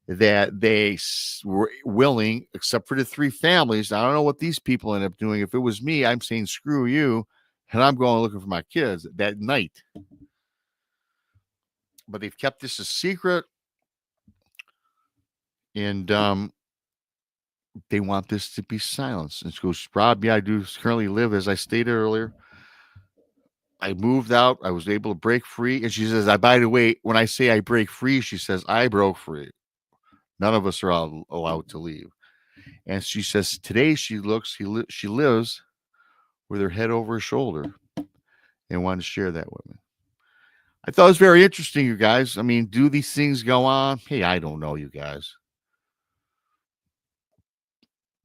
that they were willing, except for the three families. I don't know what these people end up doing. If it was me, I'm saying, screw you, and I'm going looking for my kids that night. But they've kept this a secret, and they want this to be silenced. And she goes, Rob, yeah, I do currently live, as I stated earlier. I moved out. I was able to break free. And she says, by the way, when I say I break free, she says, I broke free. None of us are allowed to leave. And she says, today she lives with her head over her shoulder, and wanted to share that with me. I thought it was very interesting, you guys. I mean, do these things go on? Hey, I don't know, you guys.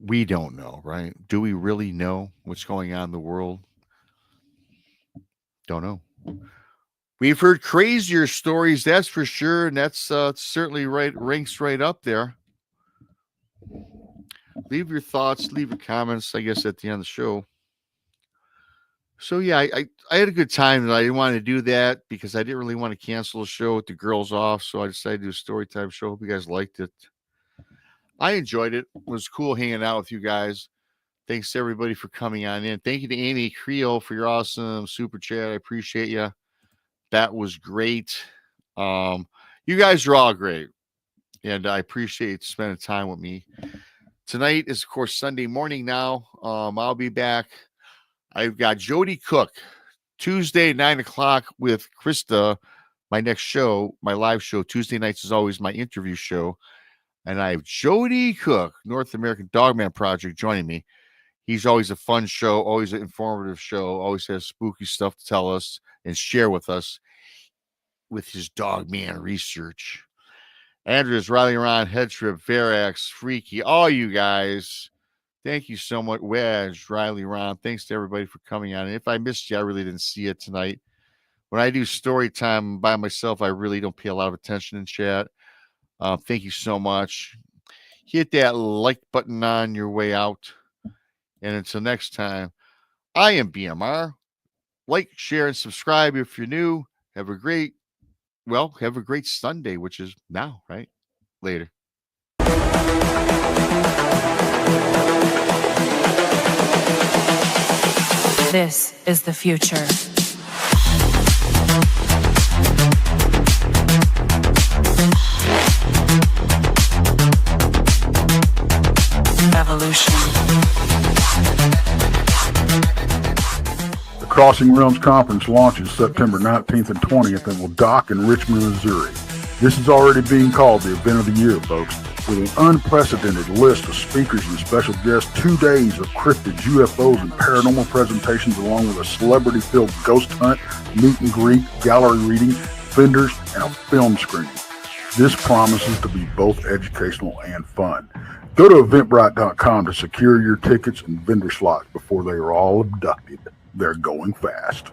We don't know, right? Do we really know what's going on in the world? Don't know. We've heard crazier stories, that's for sure, and that's certainly ranks right up there. Leave your thoughts, leave your comments, I guess, at the end of the show. So, yeah, I had a good time, and I didn't want to do that because I didn't really want to cancel the show with the girls off, so I decided to do a story time show. Hope you guys liked it. I enjoyed it. It was cool hanging out with you guys. Thanks to everybody for coming on in. Thank you to Amy Creel for your awesome super chat. I appreciate you. That was great. You guys are all great, and I appreciate spending time with me. Tonight is, of course, Sunday morning now. I'll be back. I've got Jody Cook, Tuesday, 9 o'clock with Krista, my next show, my live show. Tuesday nights is always my interview show. And I have Jody Cook, North American Dogman Project, joining me. He's always a fun show, always an informative show, always has spooky stuff to tell us and share with us with his Dogman research. Andrews, Riley Ron, Headtrip, Verax, Freaky, all you guys. Thank you so much. Wedge, Riley Ron. Thanks to everybody for coming on. And if I missed you, I really didn't see it tonight. When I do story time by myself, I really don't pay a lot of attention in chat. Thank you so much. Hit that like button on your way out. And until next time, I am BMR. Like, share, and subscribe if you're new. Have a great Sunday, which is now, right? Later. This is the future. Evolution. The Crossing Realms Conference launches September 19th and 20th and will dock in Richmond, Missouri. This is already being called the event of the year, folks. With an unprecedented list of speakers and special guests, 2 days of cryptids, UFOs, and paranormal presentations, along with a celebrity-filled ghost hunt, meet and greet, gallery reading, vendors, and a film screening. This promises to be both educational and fun. Go to eventbrite.com to secure your tickets and vendor slots before they are all abducted. They're going fast.